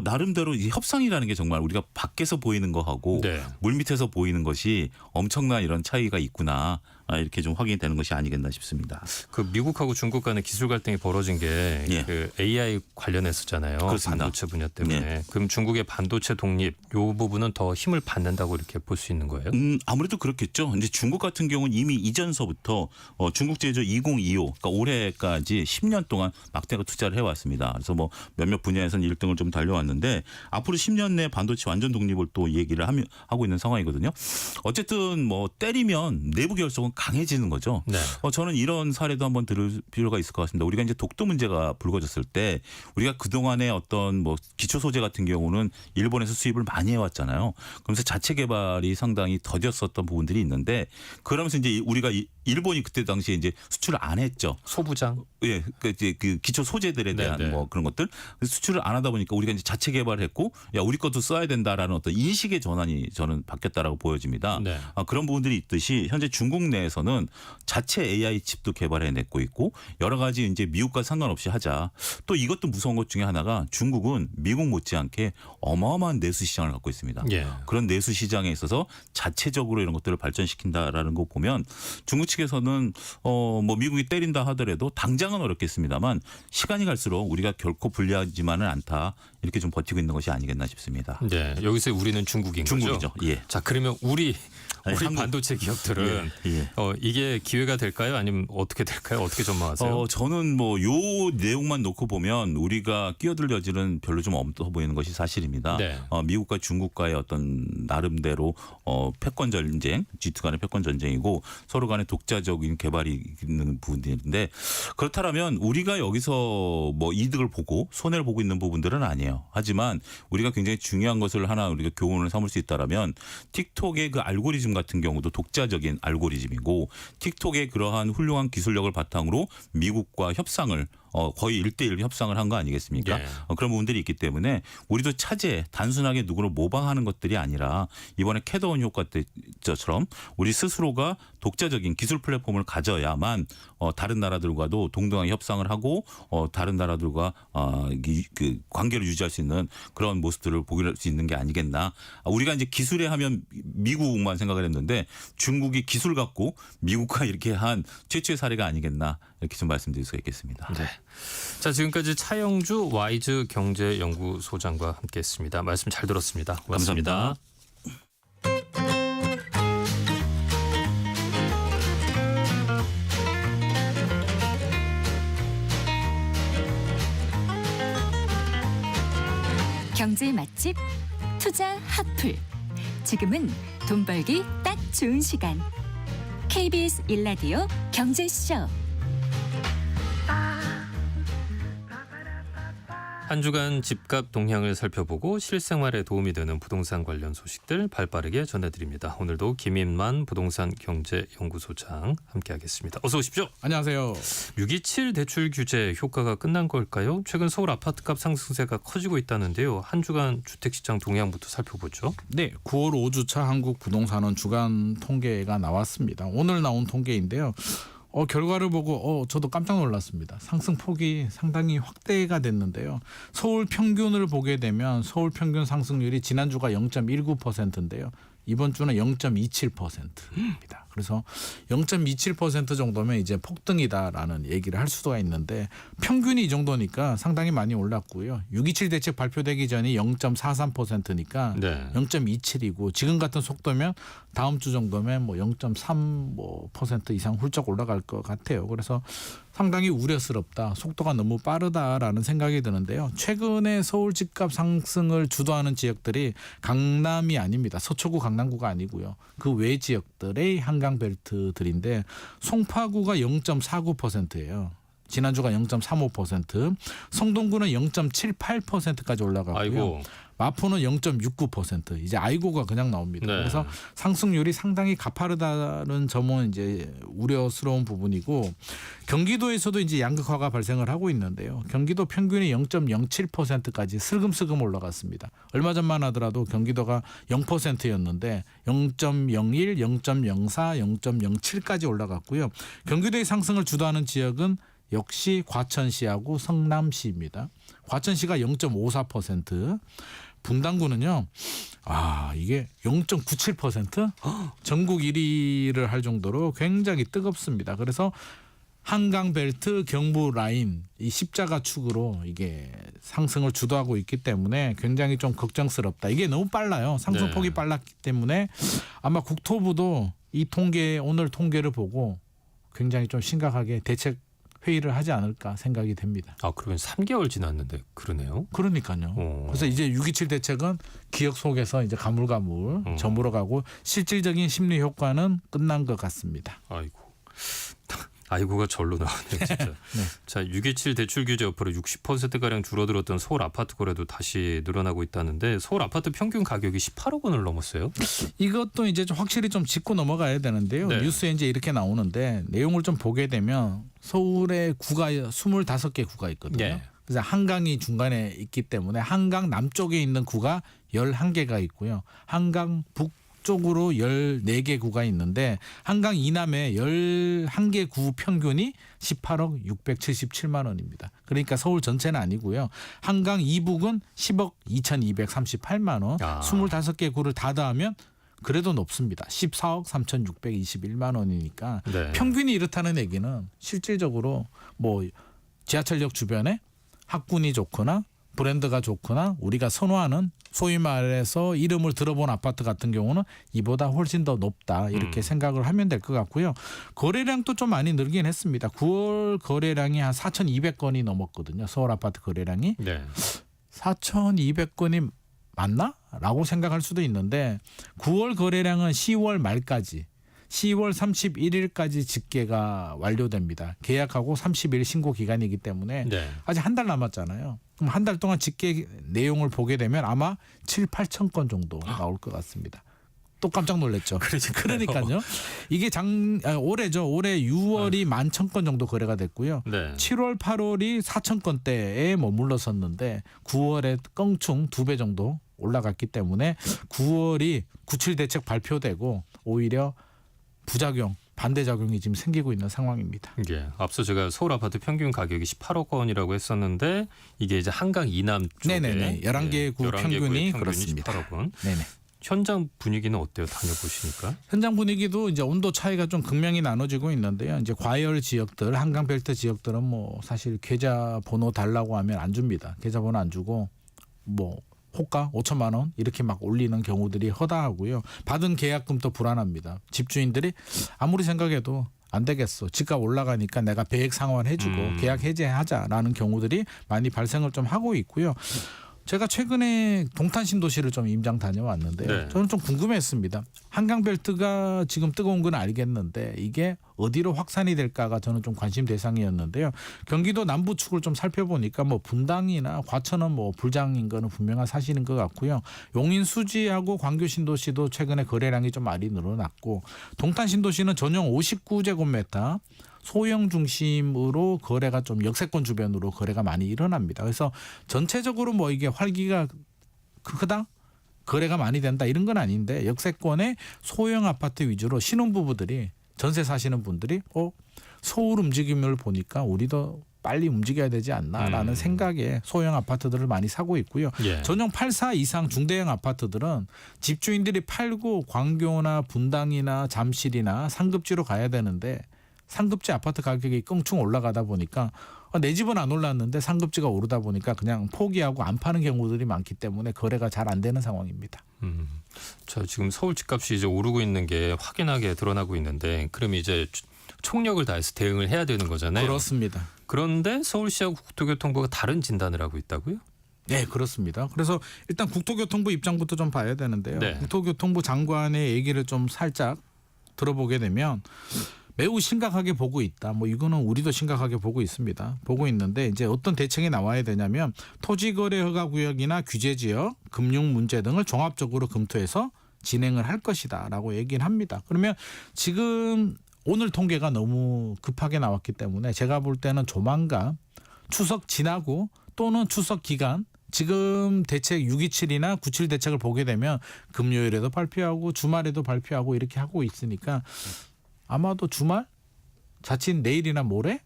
Speaker 5: 나름대로 이 협상이라는 게 정말 우리가 밖에서 보이는 거하고
Speaker 1: 네.
Speaker 5: 물밑에서 보이는 것이 엄청난 이런 차이가 있구나. 이렇게 좀 확인이 되는 것이 아니겠나 싶습니다.
Speaker 1: 그 미국하고 중국 간의 기술 갈등이 벌어진 게
Speaker 5: 예.
Speaker 1: 그 AI 관련했었잖아요.
Speaker 5: 그렇습니다.
Speaker 1: 반도체 분야 때문에.
Speaker 5: 예.
Speaker 1: 그럼 중국의 반도체 독립 요 부분은 더 힘을 받는다고 이렇게 볼 수 있는 거예요?
Speaker 5: 아무래도 그렇겠죠. 이제 중국 같은 경우는 이미 이전서부터 중국 제조 2025, 그러니까 올해까지 10년 동안 막대가 투자를 해왔습니다. 그래서 뭐 몇몇 분야에서는 1등을 좀 달려왔는데 앞으로 10년 내 반도체 완전 독립을 또 얘기를 하고 있는 상황이거든요. 어쨌든 뭐 때리면 내부 결속은 강해지는 거죠.
Speaker 1: 네.
Speaker 5: 저는 이런 사례도 한번 들을 필요가 있을 것 같습니다. 우리가 이제 독도 문제가 불거졌을 때 우리가 그동안의 어떤 뭐 기초 소재 같은 경우는 일본에서 수입을 많이 해왔잖아요. 그러면서 자체 개발이 상당히 더뎠었던 부분들이 있는데 그러면서 이제 우리가 일본이 그때 당시에 이제 수출을 안 했죠.
Speaker 1: 소부장.
Speaker 5: 예, 그 기초 소재들에 대한
Speaker 1: 네네.
Speaker 5: 뭐 그런 것들 수출을 안 하다 보니까 우리가 이제 자체 개발을 했고, 야 우리 것도 써야 된다라는 어떤 인식의 전환이 저는 바뀌었다라고 보여집니다.
Speaker 1: 네.
Speaker 5: 그런 부분들이 있듯이 현재 중국 내에서는 자체 AI 칩도 개발해냈고 있고 여러 가지 이제 미국과 상관없이 하자. 또 이것도 무서운 것 중에 하나가 중국은 미국 못지않게 어마어마한 내수 시장을 갖고 있습니다.
Speaker 1: 예.
Speaker 5: 그런 내수 시장에 있어서 자체적으로 이런 것들을 발전시킨다라는 거 보면 중국 측에서는 뭐 미국이 때린다 하더라도 당장은 어렵겠습니다만 시간이 갈수록 우리가 결코 불리하지만은 않다 이렇게 좀 버티고 있는 것이 아니겠나 싶습니다.
Speaker 1: 네. 여기서 우리는 중국인
Speaker 5: 중국이죠.
Speaker 1: 거죠.
Speaker 5: 예.
Speaker 1: 자, 그러면 우리
Speaker 5: 한국.
Speaker 1: 반도체 기업들은
Speaker 5: 예.
Speaker 1: 이게 기회가 될까요? 아니면 어떻게 될까요? 어떻게 전망하세요?
Speaker 5: 저는 뭐 요 내용만 놓고 보면 우리가 끼어들 여지는 별로 좀 없어 보이는 것이 사실입니다.
Speaker 1: 네.
Speaker 5: 미국과 중국과의 어떤 나름대로 패권 전쟁, G2 간의 패권 전쟁이고 서로 간의 독자적인 개발이 있는 부분인데 그렇다면 우리가 여기서 뭐 이득을 보고 손해를 보고 있는 부분들은 아니에요. 하지만 우리가 굉장히 중요한 것을 하나 우리가 교훈을 삼을 수 있다라면 틱톡의 그 알고리즘 같은 경우도 독자적인 알고리즘이고 틱톡의 그러한 훌륭한 기술력을 바탕으로 미국과 협상을 거의 1대1 협상을 한 거 아니겠습니까?
Speaker 1: 예.
Speaker 5: 그런 부분들이 있기 때문에 우리도 차제 단순하게 누구를 모방하는 것들이 아니라 이번에 캐더온 효과 때처럼 우리 스스로가 독자적인 기술 플랫폼을 가져야만 다른 나라들과도 동등하게 협상을 하고 다른 나라들과 그 관계를 유지할 수 있는 그런 모습들을 보일 수 있는 게 아니겠나. 우리가 이제 기술에 하면 미국만 생각을 했는데 중국이 기술 갖고 미국과 이렇게 한 최초의 사례가 아니겠나 이렇게 좀 말씀드릴 수가 있겠습니다.
Speaker 1: 네. 자, 지금까지 차영주 와이즈 경제연구소장과 함께했습니다. 말씀 잘 들었습니다. 고맙습니다.
Speaker 5: 감사합니다.
Speaker 4: 경제 맛집 투자 핫플. 지금은 돈 벌기 딱 좋은 시간. KBS 1라디오 경제쇼.
Speaker 1: 한 주간 집값 동향을 살펴보고 실생활에 도움이 되는 부동산 관련 소식들 발빠르게 전해드립니다. 오늘도 김인만 부동산 경제연구소장 함께하겠습니다. 어서 오십시오.
Speaker 6: 안녕하세요.
Speaker 1: 627 대출 규제 효과가 끝난 걸까요? 최근 서울 아파트값 상승세가 커지고 있다는데요. 한 주간 주택시장 동향부터 살펴보죠.
Speaker 6: 네, 9월 5주차 한국 부동산원 주간 통계가 나왔습니다. 오늘 나온 통계인데요. 결과를 보고 저도 깜짝 놀랐습니다. 상승 폭이 상당히 확대가 됐는데요. 서울 평균을 보게 되면 서울 평균 상승률이 지난주가 0.19%인데요. 이번 주는 0.27%입니다. 그래서 0.27% 정도면 이제 폭등이다라는 얘기를 할 수가 있는데 평균이 이 정도니까 상당히 많이 올랐고요. 6.27 대책 발표되기 전이 0.43%니까
Speaker 1: 네.
Speaker 6: 0.27이고 지금 같은 속도면 다음 주 정도면 뭐 0.3% 이상 훌쩍 올라갈 것 같아요. 그래서 상당히 우려스럽다. 속도가 너무 빠르다라는 생각이 드는데요. 최근에 서울 집값 상승을 주도하는 지역들이 강남이 아닙니다. 서초구 강남구가 아니고요. 그 외 지역들의 한강벨트들인데 송파구가 0.49%예요. 지난주가 0.35%, 성동구는 0.78%까지 올라가고요.
Speaker 1: 아이고.
Speaker 6: 마포는 0.69%. 이제 아이고가 그냥 나옵니다.
Speaker 1: 네.
Speaker 6: 그래서 상승률이 상당히 가파르다는 점은 이제 우려스러운 부분이고 경기도에서도 이제 양극화가 발생을 하고 있는데요. 경기도 평균이 0.07%까지 슬금슬금 올라갔습니다. 얼마 전만 하더라도 경기도가 0%였는데 0.01, 0.04, 0.07까지 올라갔고요. 경기도의 상승을 주도하는 지역은 역시 과천시하고 성남시입니다. 과천시가 0.54%, 분당구는요. 이게 0.97% 전국 1위를 할 정도로 굉장히 뜨겁습니다. 그래서 한강 벨트 경부 라인 이 십자가 축으로 이게 상승을 주도하고 있기 때문에 굉장히 좀 걱정스럽다. 이게 너무 빨라요. 상승폭이
Speaker 1: 네.
Speaker 6: 빨랐기 때문에 아마 국토부도 이 오늘 통계를 보고 굉장히 좀 심각하게 대책 회의를 하지 않을까 생각이 됩니다.
Speaker 1: 그러면 3개월 지났는데 그러네요.
Speaker 6: 그러니까요. 그래서 이제 6.27 대책은 기억 속에서 이제 가물가물 저물어가고 실질적인 심리 효과는 끝난 것 같습니다.
Speaker 1: 아이고가 절로 나왔네요, 진짜. 자, 6.27 대출 규제 여파로 60%가량 줄어들었던 서울 아파트 거래도 다시 늘어나고 있다는데 서울 아파트 평균 가격이 18억 원을 넘었어요.
Speaker 6: 이것도 이제 좀 확실히 좀 짚고 넘어가야 되는데요.
Speaker 1: 네.
Speaker 6: 뉴스에 이제 이렇게 나오는데 내용을 좀 보게 되면 서울에 구가 25개 구가 있거든요.
Speaker 1: 예.
Speaker 6: 그래서 한강이 중간에 있기 때문에 한강 남쪽에 있는 구가 11개가 있고요. 한강 북쪽으로 14개 구가 있는데 한강 이남에 11개 구 평균이 18억 677만 원입니다. 그러니까 서울 전체는 아니고요. 한강 이북은 10억 2238만 원. 25개 구를 다 더하면 그래도 높습니다. 14억 3621만 원이니까
Speaker 1: 네.
Speaker 6: 평균이 이렇다는 얘기는 실질적으로 뭐 지하철역 주변에 학군이 좋거나 브랜드가 좋거나 우리가 선호하는 소위 말해서 이름을 들어본 아파트 같은 경우는 이보다 훨씬 더 높다 이렇게 생각을 하면 될 것 같고요. 거래량도 좀 많이 늘긴 했습니다. 9월 거래량이 한 4,200건이 넘었거든요. 서울 아파트 거래량이.
Speaker 1: 네.
Speaker 6: 4,200건이 맞나? 라고 생각할 수도 있는데 9월 거래량은 10월 말까지 10월 31일까지 집계가 완료됩니다. 계약하고 30일 신고 기간이기 때문에
Speaker 1: 네.
Speaker 6: 아직 한 달 남았잖아요. 그럼 한 달 동안 집계 내용을 보게 되면 아마 7, 8천 건 정도 나올 것 같습니다. 또 깜짝 놀랐죠. 그러니까요. 이게 올해죠. 올해 6월이 11,000건 정도 거래가 됐고요.
Speaker 1: 네.
Speaker 6: 7월, 8월이 4,000건대에 머물렀었는데 9월에 껑충 2배 정도 올라갔기 때문에 9월이 9.7 대책 발표되고 오히려 부작용, 반대작용이 지금 생기고 있는 상황입니다.
Speaker 1: 예, 앞서 제가 서울 아파트 평균 가격이 18억 원이라고 했었는데 이게 이제 한강 이남 쪽에
Speaker 6: 네네네. 11개 구
Speaker 1: 11개 구의
Speaker 6: 평균이 그렇습니다.
Speaker 1: 18억 원.
Speaker 6: 네네.
Speaker 1: 현장 분위기는 어때요? 다녀보시니까?
Speaker 6: 현장 분위기도 이제 온도 차이가 좀 극명히 나눠지고 있는데요. 이제 과열 지역들, 한강 벨트 지역들은 뭐 사실 계좌 번호 달라고 하면 안 줍니다. 계좌 번호 안 주고 뭐 호가 5천만 원 이렇게 막 올리는 경우들이 허다하고요. 받은 계약금도 불안합니다. 집주인들이 아무리 생각해도 안 되겠어. 집값 올라가니까 내가 배액 상환해주고 계약 해제하자라는 경우들이 많이 발생을 좀 하고 있고요. 제가 최근에 동탄 신도시를 좀 임장 다녀왔는데요.
Speaker 1: 네.
Speaker 6: 저는 좀 궁금했습니다. 한강벨트가 지금 뜨거운 건 알겠는데 이게 어디로 확산이 될까가 저는 좀 관심 대상이었는데요. 경기도 남부 축을 좀 살펴보니까 뭐 분당이나 과천은 뭐 불장인 거는 분명한 사실인 것 같고요. 용인 수지하고 광교 신도시도 최근에 거래량이 좀 많이 늘어났고 동탄 신도시는 전용 59제곱미터 소형 중심으로 거래가 좀 역세권 주변으로 거래가 많이 일어납니다. 그래서 전체적으로 뭐 이게 활기가 크다? 거래가 많이 된다 이런 건 아닌데 역세권의 소형 아파트 위주로 신혼부부들이 전세 사시는 분들이 서울 움직임을 보니까 우리도 빨리 움직여야 되지 않나라는 생각에 소형 아파트들을 많이 사고 있고요.
Speaker 1: 예.
Speaker 6: 전용 84 이상 중대형 아파트들은 집주인들이 팔고 광교나 분당이나 잠실이나 상급지로 가야 되는데 상급지 아파트 가격이 껑충 올라가다 보니까 내 집은 안 올랐는데 상급지가 오르다 보니까 그냥 포기하고 안 파는 경우들이 많기 때문에 거래가 잘 안 되는 상황입니다.
Speaker 1: 자, 지금 서울 집값이 이제 오르고 있는 게 확연하게 드러나고 있는데 그럼 이제 총력을 다해서 대응을 해야 되는 거잖아요.
Speaker 6: 그렇습니다.
Speaker 1: 그런데 서울시하고 국토교통부가 다른 진단을 하고 있다고요?
Speaker 6: 네, 그렇습니다. 그래서 일단 국토교통부 입장부터 좀 봐야 되는데요.
Speaker 1: 네.
Speaker 6: 국토교통부 장관의 얘기를 좀 살짝 들어보게 되면 매우 심각하게 보고 있다. 뭐 이거는 우리도 심각하게 보고 있습니다. 보고 있는데 이제 어떤 대책이 나와야 되냐면 토지거래 허가 구역이나 규제 지역, 금융 문제 등을 종합적으로 검토해서 진행을 할 것이다라고 얘기를 합니다. 그러면 지금 오늘 통계가 너무 급하게 나왔기 때문에 제가 볼 때는 조만간 추석 지나고 또는 추석 기간 지금 대책 6.27이나 9.7 대책을 보게 되면 금요일에도 발표하고 주말에도 발표하고 이렇게 하고 있으니까 아마도 주말 자칫 내일이나 모레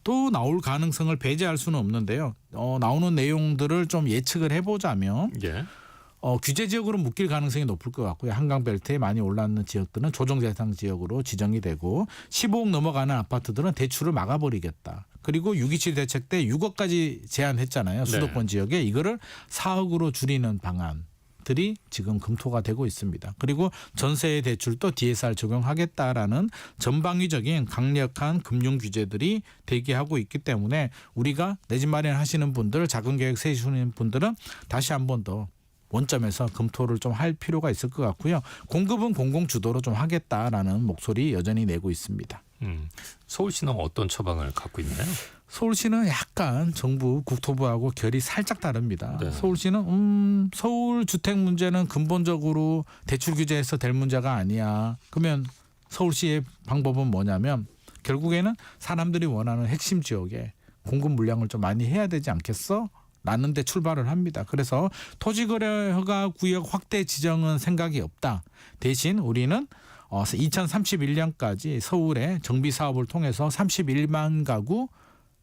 Speaker 6: 또 나올 가능성을 배제할 수는 없는데요. 나오는 내용들을 좀 예측을 해보자면
Speaker 1: 예.
Speaker 6: 규제 지역으로 묶일 가능성이 높을 것 같고요. 한강벨트에 많이 올라오는 지역들은 조정 대상 지역으로 지정이 되고 15억 넘어가는 아파트들은 대출을 막아버리겠다. 그리고 6.27 대책 때 6억까지 제한했잖아요. 수도권 지역에 이거를 4억으로 줄이는 방안들이 지금 검토가 되고 있습니다. 그리고 전세 대출도 DSR 적용하겠다라는 전방위적인 강력한 금융 규제들이 대기하고 있기 때문에 우리가 내 집 마련하시는 분들, 자금 계획 세우시는 분들은 다시 한 번 더 원점에서 검토를 좀 할 필요가 있을 것 같고요. 공급은 공공 주도로 좀 하겠다라는 목소리 여전히 내고 있습니다.
Speaker 1: 서울시는 어떤 처방을 갖고 있나요?
Speaker 6: 서울시는 약간 정부 국토부하고 결이 살짝 다릅니다.
Speaker 1: 네.
Speaker 6: 서울시는 서울 주택 문제는 근본적으로 대출 규제해서 될 문제가 아니야. 그러면 서울시의 방법은 뭐냐면 결국에는 사람들이 원하는 핵심 지역에 공급 물량을 좀 많이 해야 되지 않겠어? 라는 데 출발을 합니다. 그래서 토지거래 허가 구역 확대 지정은 생각이 없다. 대신 우리는 2031년까지 서울에 정비 사업을 통해서 31만 가구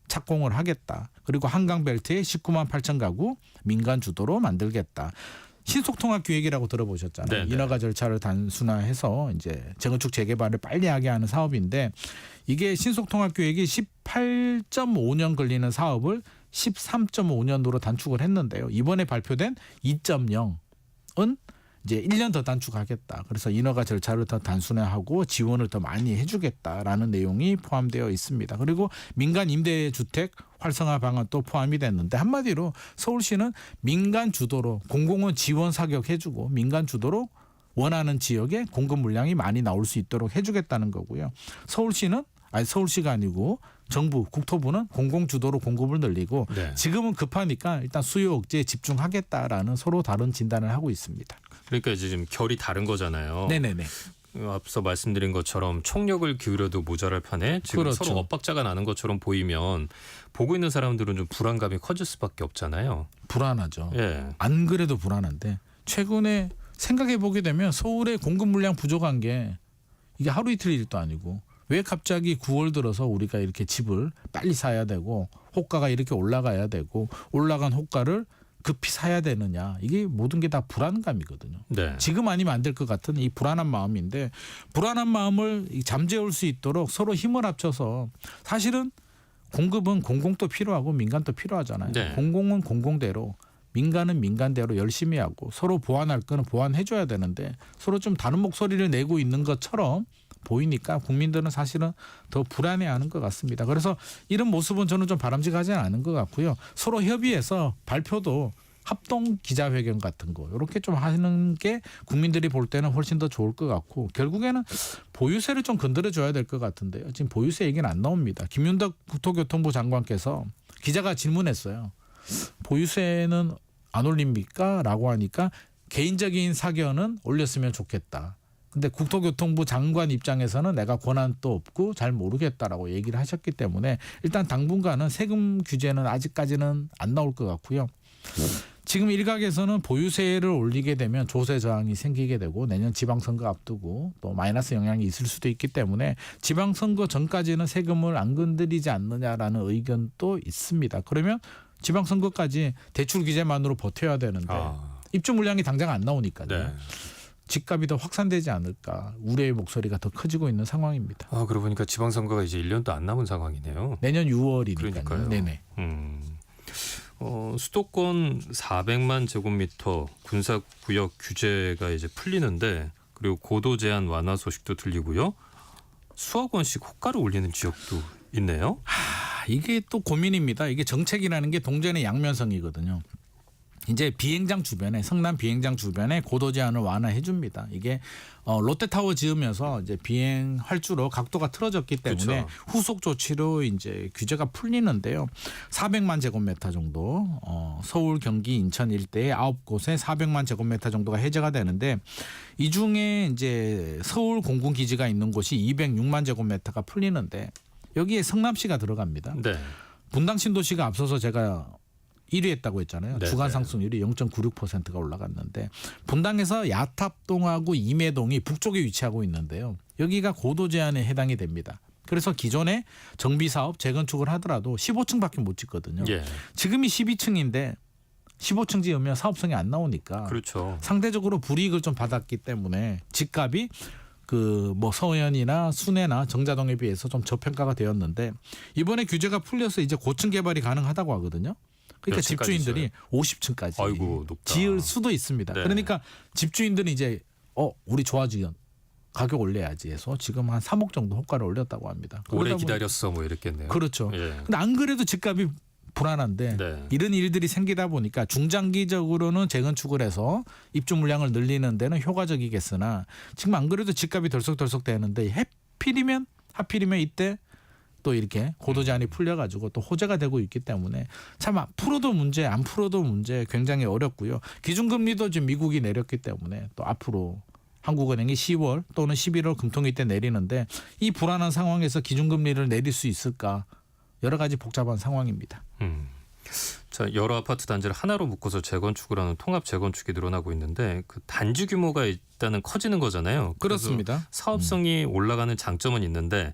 Speaker 6: 착공을 하겠다. 그리고 한강벨트에 19만 8천 가구 민간 주도로 만들겠다. 신속통합기획이라고 들어보셨잖아요.
Speaker 1: 네네.
Speaker 6: 인허가 절차를 단순화해서 이제 재건축 재개발을 빨리 하게 하는 사업인데 이게 신속통합기획이 18.5년 걸리는 사업을 13.5년도로 단축을 했는데요. 이번에 발표된 2.0은 이제 1년 더 단축하겠다. 그래서 인허가 절차를 더 단순화하고 지원을 더 많이 해주겠다라는 내용이 포함되어 있습니다. 그리고 민간 임대주택 활성화 방안도 포함이 됐는데 한마디로 서울시는 민간 주도로 공공은 지원 사격해주고 민간 주도로 원하는 지역에 공급 물량이 많이 나올 수 있도록 해주겠다는 거고요. 서울시가 아니고 정부 국토부는 공공 주도로 공급을 늘리고
Speaker 1: 네.
Speaker 6: 지금은 급하니까 일단 수요 억제에 집중하겠다라는 서로 다른 진단을 하고 있습니다.
Speaker 1: 그러니까 이제 지금 결이 다른 거잖아요.
Speaker 6: 네네네.
Speaker 1: 앞서 말씀드린 것처럼 총력을 기울여도 모자랄 판에 지금
Speaker 6: 그렇죠.
Speaker 1: 서로 엇박자가 나는 것처럼 보이면 보고 있는 사람들은 좀 불안감이 커질 수밖에 없잖아요.
Speaker 6: 불안하죠.
Speaker 1: 예.
Speaker 6: 안 그래도 불안한데 최근에 생각해 보게 되면 서울의 공급 물량 부족한 게 이게 하루 이틀 일도 아니고 왜 갑자기 9월 들어서 우리가 이렇게 집을 빨리 사야 되고 호가가 이렇게 올라가야 되고 올라간 호가를 급히 사야 되느냐. 이게 모든 게 다 불안감이거든요.
Speaker 1: 네.
Speaker 6: 지금 아니면 안 될 것 같은 이 불안한 마음인데 불안한 마음을 잠재울 수 있도록 서로 힘을 합쳐서 사실은 공급은 공공도 필요하고 민간도 필요하잖아요.
Speaker 1: 네.
Speaker 6: 공공은 공공대로 민간은 민간대로 열심히 하고 서로 보완할 거는 보완해줘야 되는데 서로 좀 다른 목소리를 내고 있는 것처럼 보이니까 국민들은 사실은 더 불안해하는 것 같습니다. 그래서 이런 모습은 저는 좀 바람직하지는 않은 것 같고요. 서로 협의해서 발표도 합동 기자회견 같은 거 이렇게 좀 하는 게 국민들이 볼 때는 훨씬 더 좋을 것 같고 결국에는 보유세를 좀 건드려줘야 될 것 같은데요. 지금 보유세 얘기는 안 나옵니다. 김윤덕 국토교통부 장관께서 기자가 질문했어요. 보유세는 안 올립니까? 라고 하니까 개인적인 사견은 올렸으면 좋겠다. 근데 국토교통부 장관 입장에서는 내가 권한도 없고 잘 모르겠다라고 얘기를 하셨기 때문에 일단 당분간은 세금 규제는 아직까지는 안 나올 것 같고요. 지금 일각에서는 보유세를 올리게 되면 조세 저항이 생기게 되고 내년 지방선거 앞두고 또 마이너스 영향이 있을 수도 있기 때문에 지방선거 전까지는 세금을 안 건드리지 않느냐라는 의견도 있습니다. 그러면 지방선거까지 대출 규제만으로 버텨야 되는데 입주 물량이 당장 안 나오니까요.
Speaker 1: 네.
Speaker 6: 집값이 더 확산되지 않을까 우려의 목소리가 더 커지고 있는 상황입니다.
Speaker 1: 그러고 보니까 지방선거가 이제 1년도 안 남은 상황이네요.
Speaker 6: 내년 6월이니까요.
Speaker 1: 그러니까요.
Speaker 6: 네네.
Speaker 1: 수도권 400만 제곱미터 군사구역 규제가 이제 풀리는데 그리고 고도 제한 완화 소식도 들리고요. 수억 원씩 호가를 올리는 지역도 있네요.
Speaker 6: 이게 또 고민입니다. 이게 정책이라는 게 동전의 양면성이거든요. 이제 비행장 주변에 성남 비행장 주변에 고도 제한을 완화해 줍니다. 이게 롯데타워 지으면서 이제 비행 활주로 각도가 틀어졌기 때문에
Speaker 1: 그렇죠.
Speaker 6: 후속 조치로 이제 규제가 풀리는데요. 400만 제곱미터 정도 서울, 경기, 인천 일대에 9곳에 400만 제곱미터 정도가 해제가 되는데 이 중에 이제 서울 공군 기지가 있는 곳이 206만 제곱미터가 풀리는데 여기에 성남시가 들어갑니다.
Speaker 1: 네.
Speaker 6: 분당 신도시가 앞서서 제가 1위 했다고 했잖아요.
Speaker 1: 네,
Speaker 6: 주간
Speaker 1: 네.
Speaker 6: 상승률이 0.96%가 올라갔는데 분당에서 야탑동하고 임해동이 북쪽에 위치하고 있는데요. 여기가 고도 제한에 해당이 됩니다. 그래서 기존에 정비 사업 재건축을 하더라도 15층밖에 못 짓거든요.
Speaker 1: 예.
Speaker 6: 지금이 12층인데 15층 지으면 사업성이 안 나오니까
Speaker 1: 그렇죠.
Speaker 6: 상대적으로 불이익을 좀 받았기 때문에 집값이 그 뭐 서현이나 순회나 정자동에 비해서 좀 저평가가 되었는데 이번에 규제가 풀려서 이제 고층 개발이 가능하다고 하거든요. 그러니까
Speaker 1: 몇 층까지
Speaker 6: 집주인들이 50층까지
Speaker 1: 아이고, 높다.
Speaker 6: 지을 수도 있습니다.
Speaker 1: 네.
Speaker 6: 그러니까 집주인들은 이제 우리 좋아지면 가격 올려야지 해서 지금 한 3억 정도 호가를 올렸다고 합니다.
Speaker 1: 오래
Speaker 6: 그러다 보니-
Speaker 1: 기다렸어 뭐 이랬겠네요.
Speaker 6: 그렇죠.
Speaker 1: 예.
Speaker 6: 근데 안 그래도 집값이 불안한데
Speaker 1: 네.
Speaker 6: 이런 일들이 생기다 보니까 중장기적으로는 재건축을 해서 입주 물량을 늘리는 데는 효과적이겠으나 지금 안 그래도 집값이 덜썩덜썩 되는데 하필이면 이때 또 이렇게 고도 제한이 풀려가지고 또 호재가 되고 있기 때문에 참 풀어도 문제 안 풀어도 문제 굉장히 어렵고요. 기준금리도 지금 미국이 내렸기 때문에 또 앞으로 한국은행이 10월 또는 11월 금통위 때 내리는데 이 불안한 상황에서 기준금리를 내릴 수 있을까 여러 가지 복잡한 상황입니다.
Speaker 1: 자, 여러 아파트 단지를 하나로 묶어서 재건축을 하는 통합 재건축이 늘어나고 있는데 그 단지 규모가 일단은 커지는 거잖아요. 그래서
Speaker 6: 그렇습니다.
Speaker 1: 사업성이 올라가는 장점은 있는데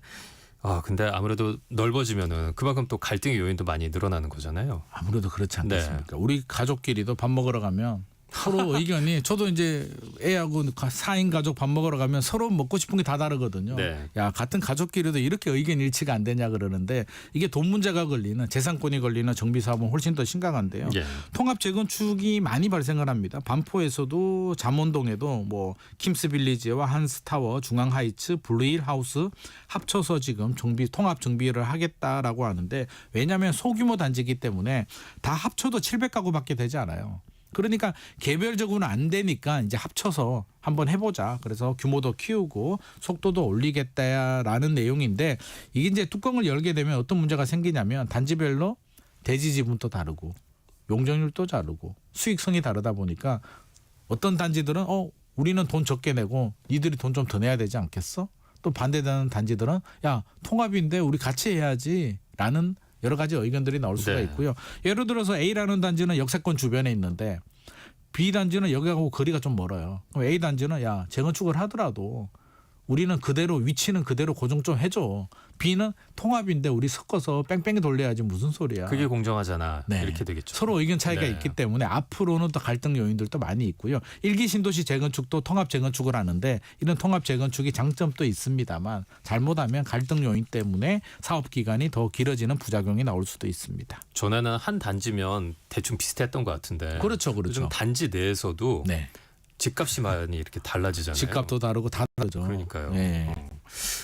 Speaker 1: 근데 아무래도 넓어지면은 그만큼 또 갈등의 요인도 많이 늘어나는 거잖아요.
Speaker 6: 아무래도 그렇지
Speaker 1: 네.
Speaker 6: 않겠습니까? 우리 가족끼리도 밥 먹으러 가면 서로 의견이 저도 이제 애하고 4인 가족 밥 먹으러 가면 서로 먹고 싶은 게 다 다르거든요.
Speaker 1: 네.
Speaker 6: 야 같은 가족끼리도 이렇게 의견 일치가 안 되냐 그러는데 이게 돈 문제가 걸리는 재산권이 걸리는 정비 사업은 훨씬 더 심각한데요.
Speaker 1: 예.
Speaker 6: 통합 재건축이 많이 발생을 합니다. 반포에서도 잠원동에도 뭐 킴스빌리지와 한스타워, 중앙하이츠, 블루힐하우스 합쳐서 지금 통합 정비를 하겠다라고 하는데 왜냐하면 소규모 단지이기 때문에 다 합쳐도 700가구밖에 되지 않아요. 그러니까 개별적으로는 안 되니까 이제 합쳐서 한번 해보자. 그래서 규모도 키우고 속도도 올리겠다라는 내용인데 이게 이제 뚜껑을 열게 되면 어떤 문제가 생기냐면 단지별로 대지 지분도 다르고 용적률도 다르고 수익성이 다르다 보니까 어떤 단지들은 우리는 돈 적게 내고 니들이 돈 좀 더 내야 되지 않겠어? 또 반대되는 단지들은 야 통합인데 우리 같이 해야지라는 여러 가지 의견들이 나올 수가
Speaker 1: 네.
Speaker 6: 있고요. 예를 들어서 A라는 단지는 역세권 주변에 있는데 B 단지는 여기하고 거리가 좀 멀어요. 그럼 A 단지는 야 재건축을 하더라도 우리는 그대로 위치는 그대로 고정 좀 해줘. B는 통합인데 우리 섞어서 뺑뺑이 돌려야지 무슨 소리야.
Speaker 1: 그게 공정하잖아.
Speaker 6: 네.
Speaker 1: 이렇게 되겠죠.
Speaker 6: 서로 의견 차이가
Speaker 1: 네.
Speaker 6: 있기 때문에 앞으로는 또 갈등 요인들도 많이 있고요. 일기 신도시 재건축도 통합 재건축을 하는데 이런 통합 재건축이 장점도 있습니다만 잘못하면 갈등 요인 때문에 사업 기간이 더 길어지는 부작용이 나올 수도 있습니다.
Speaker 1: 전에는 한 단지면 대충 비슷했던 것 같은데.
Speaker 6: 그렇죠, 그렇죠.
Speaker 1: 요즘 단지 내에서도
Speaker 6: 네,
Speaker 1: 집값이 많이 이렇게 달라지잖아요.
Speaker 6: 집값도 다르고 다 다르죠.
Speaker 1: 그러니까요.
Speaker 6: 네.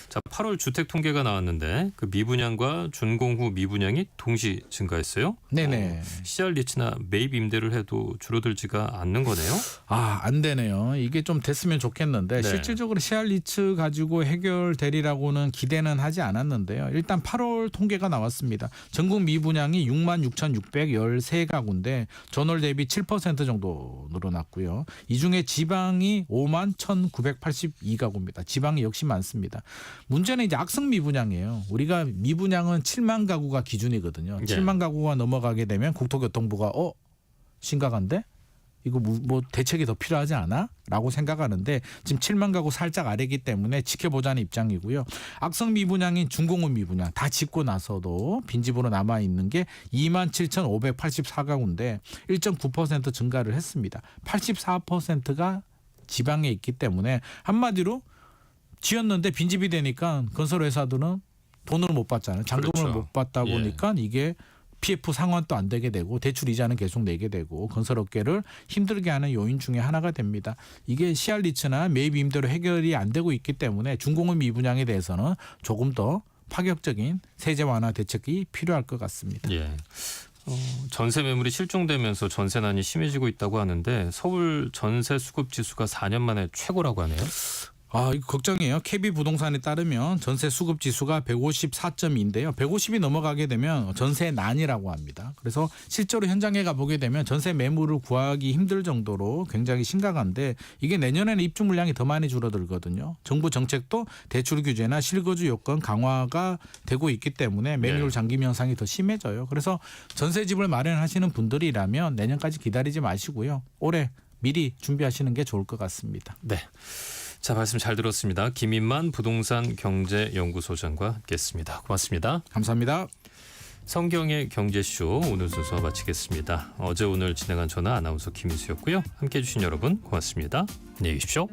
Speaker 1: 자, 8월 주택 통계가 나왔는데 그 미분양과 준공 후 미분양이 동시 증가했어요.
Speaker 6: 네네.
Speaker 1: CR 리츠나 매입 임대를 해도 줄어들지가 않는 거네요.
Speaker 6: 안 되네요. 이게 좀 됐으면 좋겠는데
Speaker 1: 네.
Speaker 6: 실질적으로 시알리츠 가지고 해결되리라고는 기대는 하지 않았는데요. 일단 8월 통계가 나왔습니다. 전국 미분양이 66,613가구인데 전월 대비 7% 정도 늘어났고요. 이 중에 지방이 51,982가구입니다. 지방이 역시 많습니다. 문제는 이제 악성 미분양이에요. 우리가 미분양은 7만 가구가 기준이거든요.
Speaker 1: 네.
Speaker 6: 7만 가구가 넘어가게 되면 국토교통부가 심각한데? 이거 뭐 대책이 더 필요하지 않아? 라고 생각하는데 지금 7만 가구 살짝 아래이기 때문에 지켜보자는 입장이고요. 악성 미분양인 준공후 미분양 다 짓고 나서도 빈집으로 남아있는 게 27,584가구인데 1.9% 증가를 했습니다. 84%가 지방에 있기 때문에 한마디로 지었는데 빈집이 되니까 건설회사들은 돈을 못 받잖아요. 잔금을
Speaker 1: 그렇죠.
Speaker 6: 못 받다
Speaker 1: 예.
Speaker 6: 보니까 이게 PF 상환도 안 되게 되고 대출 이자는 계속 내게 되고 건설업계를 힘들게 하는 요인 중에 하나가 됩니다. 이게 시알리츠나 매입 임대로 해결이 안 되고 있기 때문에 준공업 미분양에 대해서는 조금 더 파격적인 세제 완화 대책이 필요할 것 같습니다.
Speaker 1: 예. 전세 매물이 실종되면서 전세난이 심해지고 있다고 하는데 서울 전세 수급 지수가 4년 만에 최고라고 하네요.
Speaker 6: 이거 걱정이에요. KB 부동산에 따르면 전세 수급 지수가 154.2인데요. 150이 넘어가게 되면 전세 난이라고 합니다. 그래서 실제로 현장에 가보게 되면 전세 매물을 구하기 힘들 정도로 굉장히 심각한데 이게 내년에는 입주 물량이 더 많이 줄어들거든요. 정부 정책도 대출 규제나 실거주 요건 강화가 되고 있기 때문에 매물 잠김 현상이 더 심해져요. 그래서 전세집을 마련하시는 분들이라면 내년까지 기다리지 마시고요. 올해 미리 준비하시는 게 좋을 것 같습니다.
Speaker 1: 네. 자, 말씀 잘 들었습니다. 김인만 부동산 경제연구소장과 함께했습니다. 고맙습니다.
Speaker 6: 감사합니다.
Speaker 1: 성경의 경제쇼 오늘 순서 마치겠습니다. 어제 오늘 진행한 저는 아나운서 김희수였고요. 함께해 주신 여러분 고맙습니다. 안녕히 계십시오.